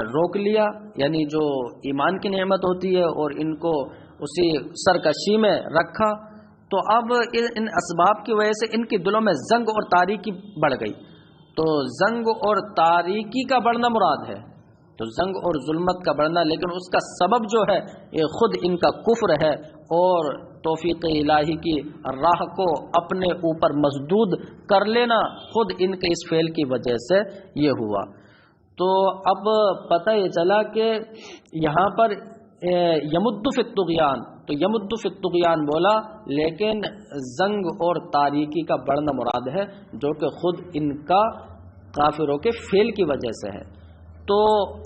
روک لیا، یعنی جو ایمان کی نعمت ہوتی ہے، اور ان کو اسی سرکشی میں رکھا، تو اب ان اسباب کی وجہ سے ان کے دلوں میں زنگ اور تاریکی بڑھ گئی۔ تو زنگ اور تاریکی کا بڑھنا مراد ہے، تو زنگ اور ظلمت کا بڑھنا، لیکن اس کا سبب جو ہے یہ خود ان کا کفر ہے اور توفیق الہی کی راہ کو اپنے اوپر مسدود کر لینا، خود ان کے اس فعل کی وجہ سے یہ ہوا۔ تو اب پتہ یہ چلا کہ یہاں پر یمد فی الطغیان، تو یمد فی الطغیان بولا، لیکن زنگ اور تاریکی کا بڑھنا مراد ہے، جو کہ خود ان کا کافروں کے فعل کی وجہ سے ہے۔ تو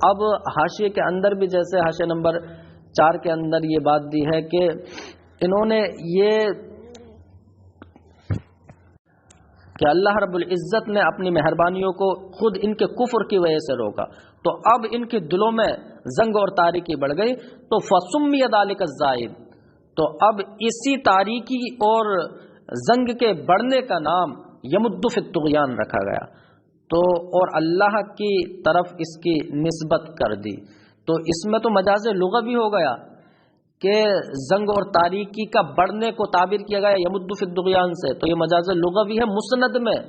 اب حاشیے کے اندر بھی، جیسے حاشیہ نمبر 4 کے اندر یہ بات دی ہے کہ انہوں نے یہ کہ اللہ رب العزت نے اپنی مہربانیوں کو خود ان کے کفر کی وجہ سے روکا، تو اب ان کے دلوں میں زنگ اور تاریکی بڑھ گئی، تو فسمی ذالک الزائد، تو اب اسی تاریکی اور زنگ کے بڑھنے کا نام یمد فی الطغیان رکھا گیا، تو اور اللہ کی طرف اس کی نسبت کر دی۔ تو اس میں تو مجاز لغوی ہو گیا کہ زنگ اور تاریکی کا بڑھنے کو تعبیر کیا گیا یمد فی الطغیان سے، تو یہ مجاز لغوی ہے، مسند میں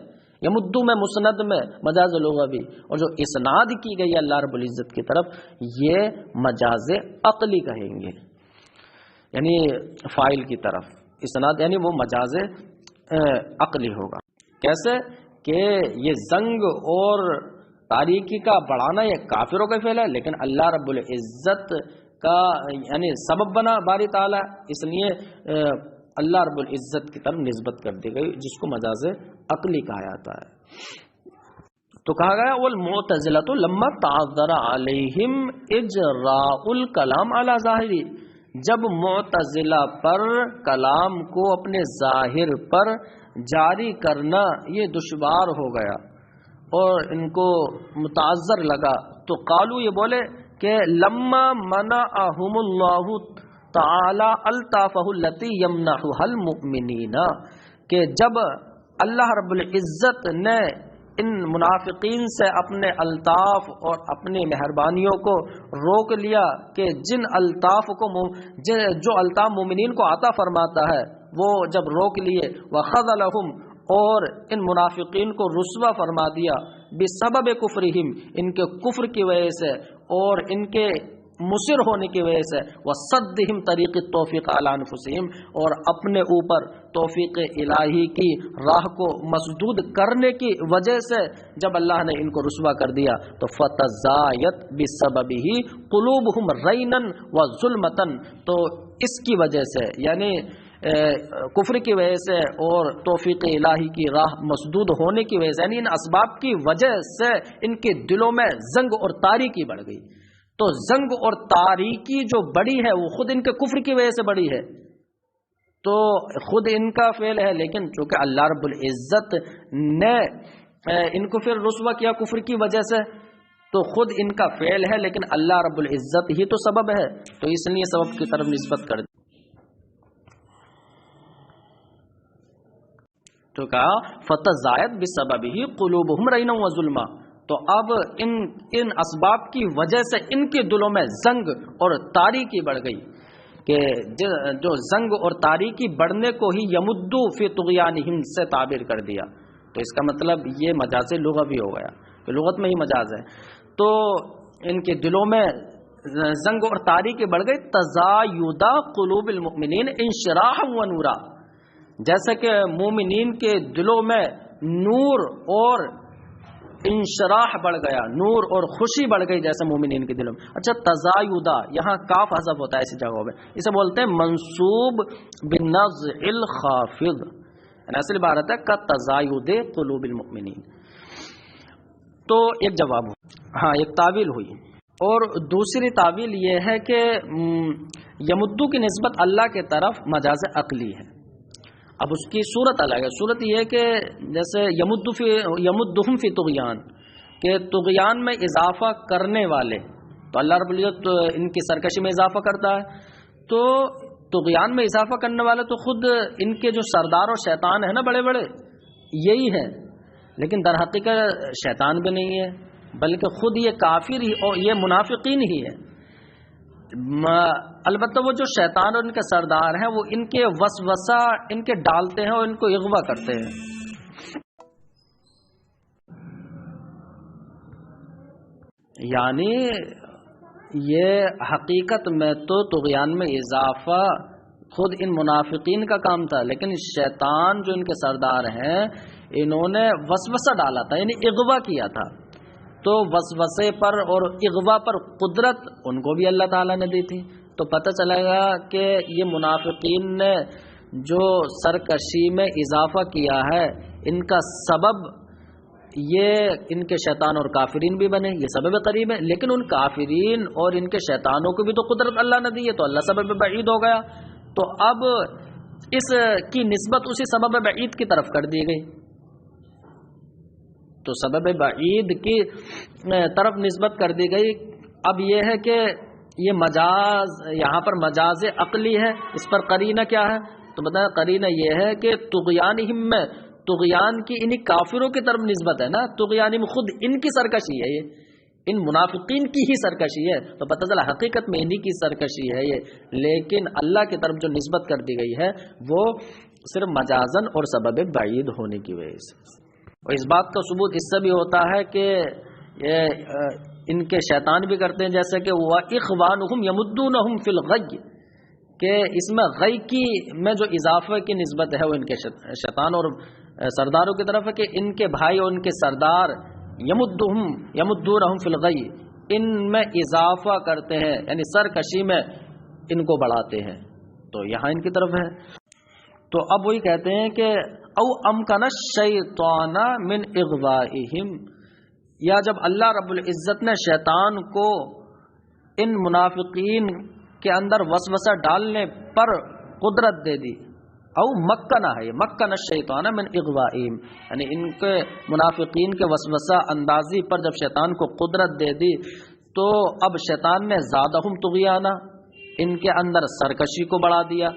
یمدو میں مسند میں مجاز لغوی، اور جو اسناد کی گئی اللہ رب العزت کی طرف یہ مجاز عقلی کہیں گے، یعنی فاعل کی طرف اسناد، یعنی وہ مجاز عقلی ہوگا۔ کیسے کہ یہ زنگ اور تاریکی کا بڑھانا یہ کافروں کا فعل ہے، لیکن اللہ رب العزت کا یعنی سبب بنا باری تعالیٰ، اس لیے اللہ رب العزت کی طرف نسبت کر دی گئی، جس کو مجاز عقلی کہا جاتا ہے۔ تو کہا گیا والمعتزلۃ لما تعذر علیہم اجراء الکلام علی ظاہری، جب معتزلہ پر کلام کو اپنے ظاہر پر جاری کرنا یہ دشوار ہو گیا اور ان کو متعذر لگا، تو قالو یہ بولے کہ لما منعہم اللہ تعالی الطافہ التی یمنحها المؤمنین، کہ جب اللہ رب العزت نے ان منافقین سے اپنے الطاف اور اپنی مہربانیوں کو روک لیا، کہ جن الطاف کو جو الطاف مومنین کو عطا فرماتا ہے وہ جب روک لیے، وخذلہم، اور ان منافقین کو رسوا فرما دیا، بسبب کفرہم، ان کے کفر کی وجہ سے اور ان کے مصر ہونے کی وجہ سے، وصدہم طریق التوفیق علی انفسہم، اور اپنے اوپر توفیق الہی کی راہ کو مسدود کرنے کی وجہ سے جب اللہ نے ان کو رسوا کر دیا، تو فتزایت بسببہ قلوبہم رینا وظلمتا، تو اس کی وجہ سے یعنی کفر کی وجہ سے اور توفیق الہی کی راہ مسدود ہونے کی وجہ سے، یعنی ان اسباب کی وجہ سے ان کے دلوں میں زنگ اور تاریکی بڑھ گئی۔ تو زنگ اور تاریکی جو بڑی ہے وہ خود ان کے کفر کی وجہ سے بڑی ہے، تو خود ان کا فعل ہے، لیکن چونکہ اللہ رب العزت نے ان کو پھر رسوا کیا کفر کی وجہ سے، تو خود ان کا فعل ہے، لیکن اللہ رب العزت ہی تو سبب ہے، تو اس لیے سبب کی طرف نسبت کر دی۔ تو کہا فتزایت بسببہ قلوبہم رینا وظلما، تو اب ان اسباب کی وجہ سے ان کے دلوں میں زنگ اور تاریکی بڑھ گئی، کہ جو زنگ اور تاریکی بڑھنے کو ہی یمدو فی طغیانہم سے تعبیر کر دیا، تو اس کا مطلب یہ مجاز لغوی ہو گیا، کہ لغت میں ہی مجاز ہے۔ تو ان کے دلوں میں زنگ اور تاریکی بڑھ گئی، تزاید قلوب المؤمنین انشراحا و نورا، جیسے کہ مومنین کے دلوں میں نور اور انشراح بڑھ گیا، نور اور خوشی بڑھ گئی جیسے مومنین کے دلوں میں۔ اچھا تزایدہ، یہاں کاف حذف ہوتا ہے ایسی جگہوں میں، اسے بولتے ہیں منصوب بالنزع الخافض، یعنی اصل عبارت ہے کا تزاید قلوب المؤمنین. تو ایک جواب ہوا، ہاں ایک تعویل ہوئی. اور دوسری تعویل یہ ہے کہ یمدو کی نسبت اللہ کی طرف مجاز عقلی ہے. اب اس کی صورت الگ ہے. صورت یہ ہے کہ جیسے یمدہم فی طغیان، کہ طغیان میں اضافہ کرنے والے، تو اللہ رب العزت ان کی سرکشی میں اضافہ کرتا ہے. تو طغیان میں اضافہ کرنے والے تو خود ان کے جو سردار اور شیطان ہیں نا بڑے بڑے، یہی ہے. لیکن در حقیقت شیطان بھی نہیں ہے، بلکہ خود یہ کافر ہی اور یہ منافقین ہی ہے. البتہ وہ جو شیطان اور ان کے سردار ہیں وہ ان کے وسوسہ ان کے ڈالتے ہیں اور ان کو اغوا کرتے ہیں. یعنی یہ حقیقت میں تو طغیان میں اضافہ خود ان منافقین کا کام تھا، لیکن شیطان جو ان کے سردار ہیں انہوں نے وسوسہ ڈالا تھا، یعنی اغوا کیا تھا. تو وسوسے پر اور اغوا پر قدرت ان کو بھی اللہ تعالیٰ نے دی تھی. تو پتہ چلے گا کہ یہ منافقین نے جو سرکشی میں اضافہ کیا ہے ان کا سبب یہ ان کے شیطان اور کافرین بھی بنے، یہ سبب قریب ہے. لیکن ان کافرین اور ان کے شیطانوں کو بھی تو قدرت اللہ نے دی ہے، تو اللہ سبب بعید ہو گیا. تو اب اس کی نسبت اسی سبب بعید کی طرف کر دی گئی. تو سبب بعید کی طرف نسبت کر دی گئی. اب یہ ہے کہ یہ مجاز، یہاں پر مجاز عقلی ہے، اس پر قرینہ کیا ہے؟ تو بتائیں قرینہ یہ ہے کہ طغیانہم میں، طغیان کی انہی کافروں کی طرف نسبت ہے نا. طغیانہم خود ان کی سرکشی ہے، یہ ان منافقین کی ہی سرکشی ہے. تو پتہ چلا حقیقت میں انہی کی سرکشی ہے یہ، لیکن اللہ کی طرف جو نسبت کر دی گئی ہے وہ صرف مجازن اور سبب بعید ہونے کی وجہ سے. اور اس بات کا ثبوت اس سے بھی ہوتا ہے کہ ان کے شیطان بھی کرتے ہیں، جیسے کہ وَإِخْوَانُهُمْ يَمُدُّونَهُمْ فِي الْغَيِّ، کہ اس میں غی کی میں جو اضافے کی نسبت ہے وہ ان کے شیطان اور سرداروں کی طرف ہے کہ ان کے بھائی اور ان کے سردار يَمُدُّونَهُمْ فِي الْغَيِّ، ان میں اضافہ کرتے ہیں، یعنی سرکشی میں ان کو بڑھاتے ہیں. تو یہاں ان کی طرف ہے. تو اب وہی کہتے ہیں کہ او امکن الشیطان من اغوائہم، یا جب اللہ رب العزت نے شیطان کو ان منافقین کے اندر وسوسہ ڈالنے پر قدرت دے دی. او مکنہ ہے، مکن الشیطان من اغوائہم، یعنی ان کے منافقین کے وسوسہ اندازی پر جب شیطان کو قدرت دے دی تو اب شیطان نے زادہم طغیانا، ان کے اندر سرکشی کو بڑھا دیا.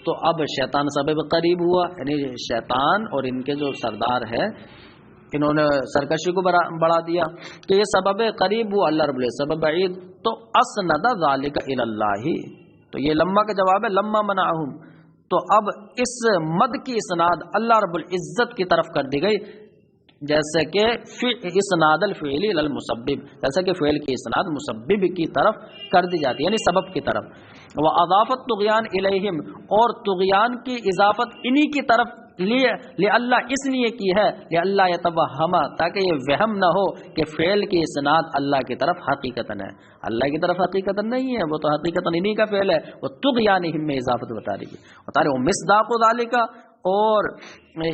تو اب شیطان سبب قریب ہوا، یعنی شیطان اور ان کے جو سردار ہے انہوں نے سرکشی کو بڑھا دیا. تو یہ سبب قریب ہوا، اللہ رب العزت سبب بعید. تو اسند ذالک الی اللہ، تو یہ لما کا جواب ہے، لما منعہم. تو اب اس مد کی اسناد اللہ رب العزت کی طرف کر دی گئی، جیسے کہ اسناد الفعل الی المسبب، جیسے کہ فعل کی اسناد مسبب کی طرف کر دی جاتی ہے، یعنی سبب کی طرف. واضافت طغیان الیہم، اور طغیان کی اضافت انہی کی طرف اللہ اس لیے کی ہے کہ اللہ یتوہم، تاکہ یہ وہم نہ ہو کہ فعل کی اسناد اللہ کی طرف حقیقتاً ہے. اللہ کی طرف حقیقتاً نہیں ہے، وہ تو حقیقتاً انہی کا فعل ہے. وہ طغیانہم میں اضافت بتا رہی ہے. مصداق ذالک، اور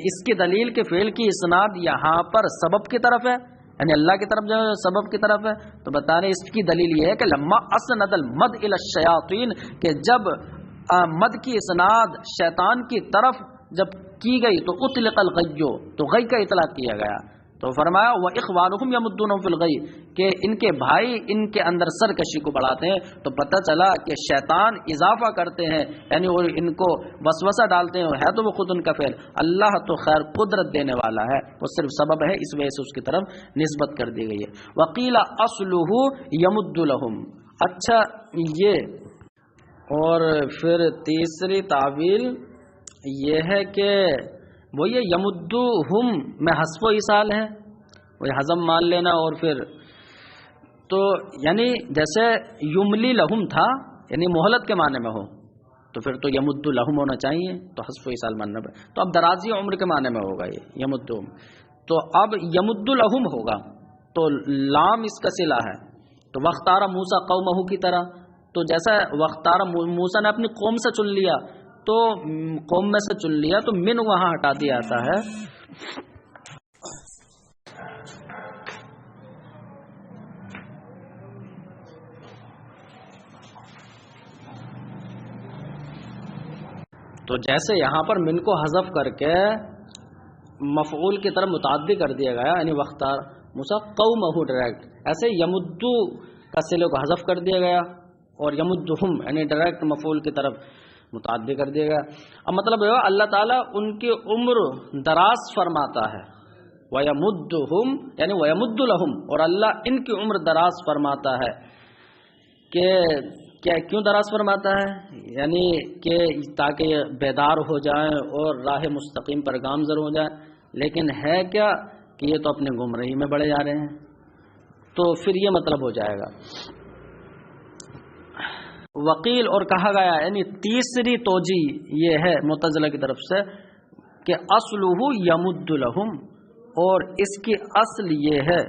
اس کی دلیل کے فعل کی اسناد یہاں پر سبب کی طرف ہے، یعنی اللہ کی طرف جو سبب کی طرف ہے. تو بتا رہے اس کی دلیل یہ ہے کہ لما اسند المد الی الشیاطین، کہ جب مد کی اسناد شیطان کی طرف جب کی گئی تو اطلق الغی، تو غی کا اطلاق کیا گیا. تو فرمایا وَإِخْوَانُهُمْ يَمُدُّونَهُمْ فِي الْغَيِّ، کہ ان کے بھائی ان کے اندر سرکشی کو بڑھاتے ہیں. تو پتہ چلا کہ شیطان اضافہ کرتے ہیں، یعنی وہ ان کو وسوسہ ڈالتے ہیں، ہے تو وہ خود ان کا فعل. اللہ تو خیر قدرت دینے والا ہے، وہ صرف سبب ہے، اس وجہ سے اس کی طرف نسبت کر دی گئی ہے. وَقِيلَ أَصْلُهُ يَمُدُّ لَهُمْ. اچھا یہ، اور پھر تیسری تعویل یہ ہے کہ وہ یہ یمدہم میں حذف و ایصال ہے، وہ حزم مان لینا. اور پھر تو یعنی جیسے یملی لہم تھا، یعنی مہلت کے معنی میں ہو، تو پھر تو یمد لہم ہونا چاہیے، تو حذف و ایصال ماننا پڑے. تو اب درازی عمر کے معنی میں ہوگا یہ یمدہم، تو اب یمد لہم ہوگا. تو لام اس کا صلہ ہے. تو وختار موسیٰ قومہ کی طرح، تو جیسا وختار موسیٰ نے اپنی قوم سے چن لیا، تو قوم میں سے چن لیا تو من وہاں ہٹا دیا جاتا ہے. تو جیسے یہاں پر من کو حذف کر کے مفعول کی طرف متعدی کر دیا گیا یعنی وختار موسیٰ قومہ ڈائریکٹ، ایسے یمدو کا صلے کو حذف کر دیا گیا اور یمدہم یعنی ڈائریکٹ مفعول کی طرف متعدی کر دیا گیا. اب مطلب یہ اللہ تعالیٰ ان کی عمر دراز فرماتا ہے، وَيَمُدُّهُمْ یعنی وَيَمُدُّ لَهُمْ، اور اللہ ان کی عمر دراز فرماتا ہے. کہ کیوں دراز فرماتا ہے؟ یعنی کہ تاکہ بیدار ہو جائیں اور راہ مستقیم پر گامزن ہو جائیں. لیکن ہے کیا کہ یہ تو اپنے گمراہی میں بڑھے جا رہے ہیں. تو پھر یہ مطلب ہو جائے گا. وکیل اور کہا گیا یعنی تیسری توجیہ یہ ہے معتزلہ کی طرف سے کہ اصلہ یمد لہم، اور اس کی اصل یہ ہے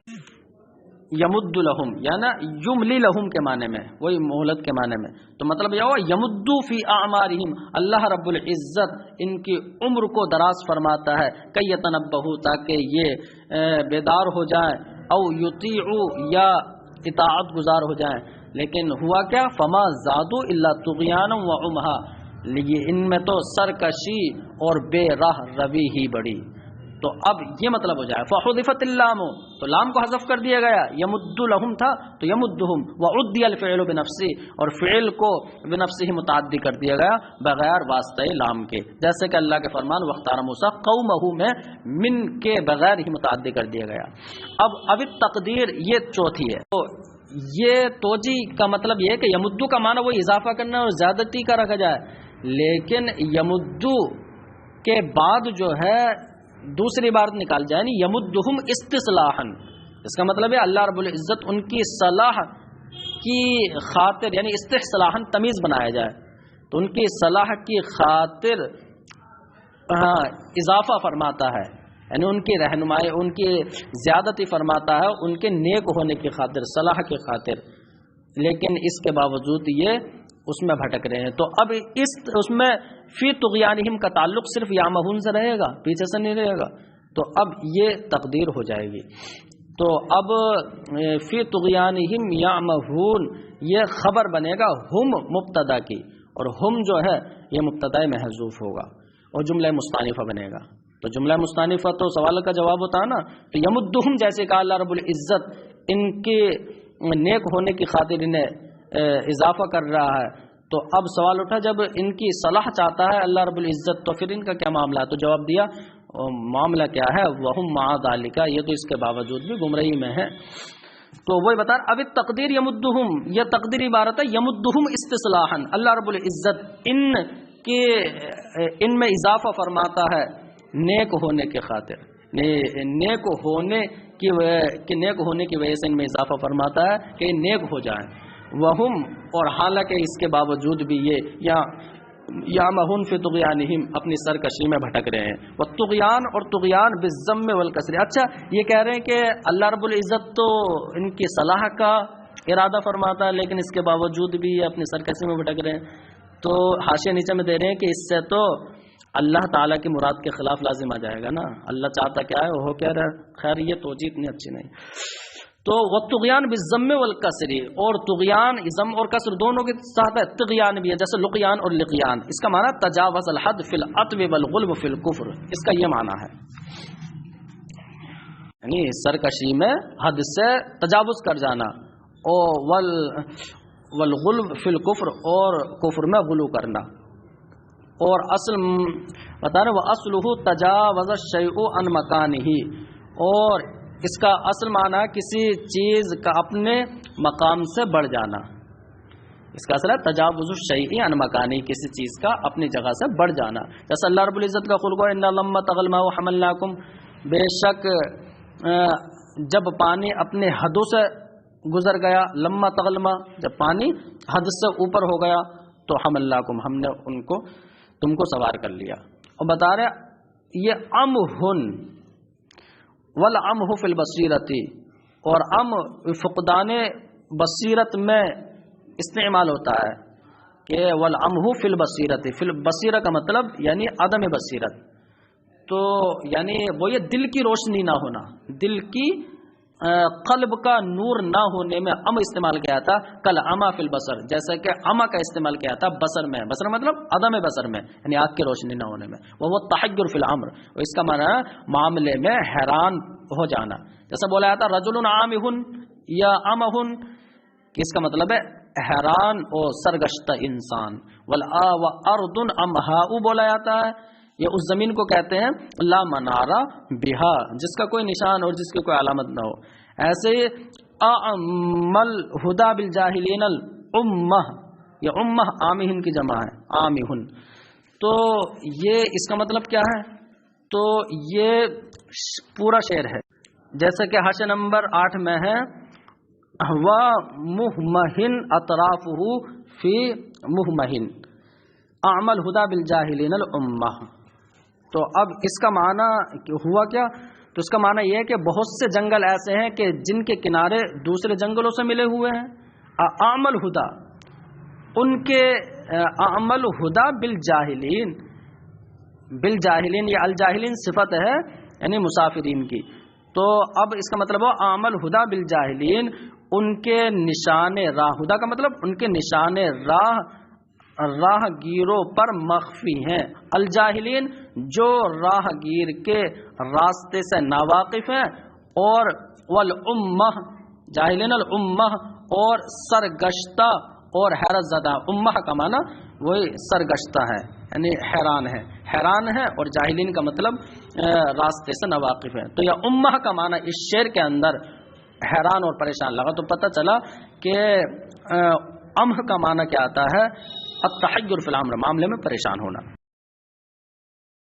یمد لہم یعنی یملی لہم کے معنی میں، وہی مہلت کے معنی میں. تو مطلب یہ ہوا یمدو فی اعمارہم، اللہ رب العزت ان کی عمر کو دراز فرماتا ہے کہ یتنبہوا تاکہ یہ بیدار ہو جائیں، او یطیعوا یا اطاعت گزار ہو جائیں. لیکن ہوا کیا؟ فما زادوا الا طغیانا وعمہا، ان میں تو سرکشی اور بے راہ روی ہی بڑی. تو اب یہ مطلب ہو جائے فحذفت اللام، تو لام کو حذف کر دیا گیا. یمد لہم تھا تو یمدہم، وعدی الفعل بنفسی، اور فعل کو بنفسی ہی متعدی کر دیا گیا بغیر واسطہ لام کے، جیسے کہ اللہ کے فرمان واختار موسیٰ قومہ میں من کے بغیر ہی متعدی کر دیا گیا. اب تقدیر یہ چوتھی ہے. تو یہ توجی کا مطلب یہ ہے کہ یمدو کا معنی وہ اضافہ کرنا اور زیادتی کا رکھا جائے، لیکن یمدو کے بعد جو ہے دوسری بات نکال جائے یعنی یمدہم استصلاحا. اس کا مطلب ہے اللہ رب العزت ان کی صلاح کی خاطر یعنی استحصلاحا تمیز بنایا جائے، تو ان کی صلاح کی خاطر اضافہ فرماتا ہے، یعنی ان کی رہنمائی ان کی زیادتی فرماتا ہے ان کے نیک ہونے کی خاطر، صلاح کی خاطر. لیکن اس کے باوجود یہ اس میں بھٹک رہے ہیں. تو اب اس میں فی طغیانہم کا تعلق صرف یامہون سے رہے گا، پیچھے سے نہیں رہے گا. تو اب یہ تقدیر ہو جائے گی. تو اب فی طغیانہم یامہون یہ خبر بنے گا ہم مبتدا کی، اور ہم جو ہے یہ مبتدا محذوف ہوگا اور جملہ مستانفہ بنے گا. تو جملہ مستانفہ تو سوال کا جواب ہوتا ہے نا. تو یمدہم جیسے کہ اللہ رب العزت ان کے نیک ہونے کی خاطر انہیں اضافہ کر رہا ہے. تو اب سوال اٹھا جب ان کی صلاح چاہتا ہے اللہ رب العزت تو پھر ان کا کیا معاملہ ہے؟ تو جواب دیا معاملہ کیا ہے، وہم مع ذالک، یہ تو اس کے باوجود بھی گمراہی میں ہے. تو وہی بتا اب تقدیر یمدہم، یہ تقدیر عبارت ہے یمدہم استصلاحا، اللہ رب العزت ان میں اضافہ فرماتا ہے نیک ہونے کی خاطر، نیک ہونے کی وجہ سے ان میں اضافہ فرماتا ہے کہ نیک ہو جائیں. وہم، اور حالانکہ اس کے باوجود بھی یہ یامہون فی طغیانہم اپنی سرکشی میں بھٹک رہے ہیں. والطغیان، اور طغیان بالضم والکسر. اچھا یہ کہہ رہے ہیں کہ اللہ رب العزت تو ان کی صلاح کا ارادہ فرماتا ہے لیکن اس کے باوجود بھی یہ اپنی سرکشی میں بھٹک رہے ہیں. تو حاشیہ نیچے میں دے رہے ہیں کہ اس سے تو اللہ تعالیٰ کی مراد کے خلاف لازم آ جائے گا نا. اللہ چاہتا کیا ہے وہ ہو کیا رہا ہے. خیر یہ توجیہ اتنی اچھی نہیں. تو والطغیان بالضم والکسر، اور طغیان ضم اور کسر دونوں کے ساتھ ہے. طغیان بھی ہے جیسے لقیان اور لقیان، اس کا معنی تجاوز الحد فی العتو والغلب فی الکفر، اس کا یہ معنی ہے یعنی سرکشی میں حد سے تجاوز کر جانا، اور والغلب فی الکفر، اور کفر میں غلو کرنا. اور اصل بتا رہے وہ اصلہ تجاوز الشیء عن مکانہ، اور اس کا اصل معنی کسی چیز کا اپنے مقام سے بڑھ جانا. اس کا اصل ہے تجاوز الشیء عن مکانہ، کسی چیز کا اپنی جگہ سے بڑھ جانا. جیسے اللہ رب العزت کا خلق ہے ان لما طغى الماء حملناکم، بے شک جب پانی اپنے حدوں سے گزر گیا، لما طغى الماء جب پانی حد سے اوپر ہو گیا تو حملناکم ہم نے تم کو سوار کر لیا. اور بتا رہے یہ امہن والامہ فی البصیرۃ، اور فقدان بصیرت میں استعمال ہوتا ہے کہ والعمہ فی البصیرت، فی البصیرہ کا مطلب یعنی عدم بصیرت، تو یعنی وہ یہ دل کی روشنی نہ ہونا، دل کی قلب کا نور نہ ہونے میں ام استعمال کیا تھا، کل اما فی البصر، جیسا کہ اما کا استعمال کیا تھا بصر میں، بصر مطلب عدم بصر میں، یعنی آنکھ کی روشنی نہ ہونے میں، وہ تحیر فی الامر، اس کا معنی ہے معاملے میں حیران ہو جانا، جیسا بولا جاتا رجل عامہ یا امہ، اس کا مطلب ہے حیران اور سرگشتہ انسان، وارض امہا بولا جاتا ہے، یہ اس زمین کو کہتے ہیں لا منارہ بہا، جس کا کوئی نشان اور جس کی کوئی علامت نہ ہو. ایسے اعمل ہدا بالجاہلین الامہ، یہ امہ عامہن کی جمع ہے، عامہن، تو یہ اس کا مطلب کیا ہے، تو یہ پورا شعر ہے جیسا کہ حاشیہ نمبر 8 میں ہے وَمُهْمَهٍ أَطْرَافُهُ فِي مُهْمَهٍ اعمل ہدا بالجاہلین الامہ. تو اب اس کا معنی ہوا کیا، تو اس کا معنی یہ ہے کہ بہت سے جنگل ایسے ہیں کہ جن کے کنارے دوسرے جنگلوں سے ملے ہوئے ہیں، اعمل ہدا، ان کے اعمل ہدا بالجاہلین، بالجاہلین یہ الجاہلین صفت ہے یعنی مسافرین کی، تو اب اس کا مطلب ہو اعمل ہدا بالجاہلین، ان کے نشان راہ، ہدا کا مطلب ان کے نشان راہ گیروں پر مخفی ہیں، الجاہلین جو راہ گیر کے راستے سے ناواقف ہیں، اور والامہ جاہلین الامہ اور سرگشتہ اور حیرت زدہ، امہ کا معنی وہی سرگشتہ ہے یعنی حیران ہے اور جاہلین کا مطلب راستے سے ناواقف ہے. تو یہ امہ کا معنی اس شعر کے اندر حیران اور پریشان لگا، تو پتہ چلا کہ امہ کا معنی کیا آتا ہے، التحیر فی الامر، معاملے میں پریشان ہونا.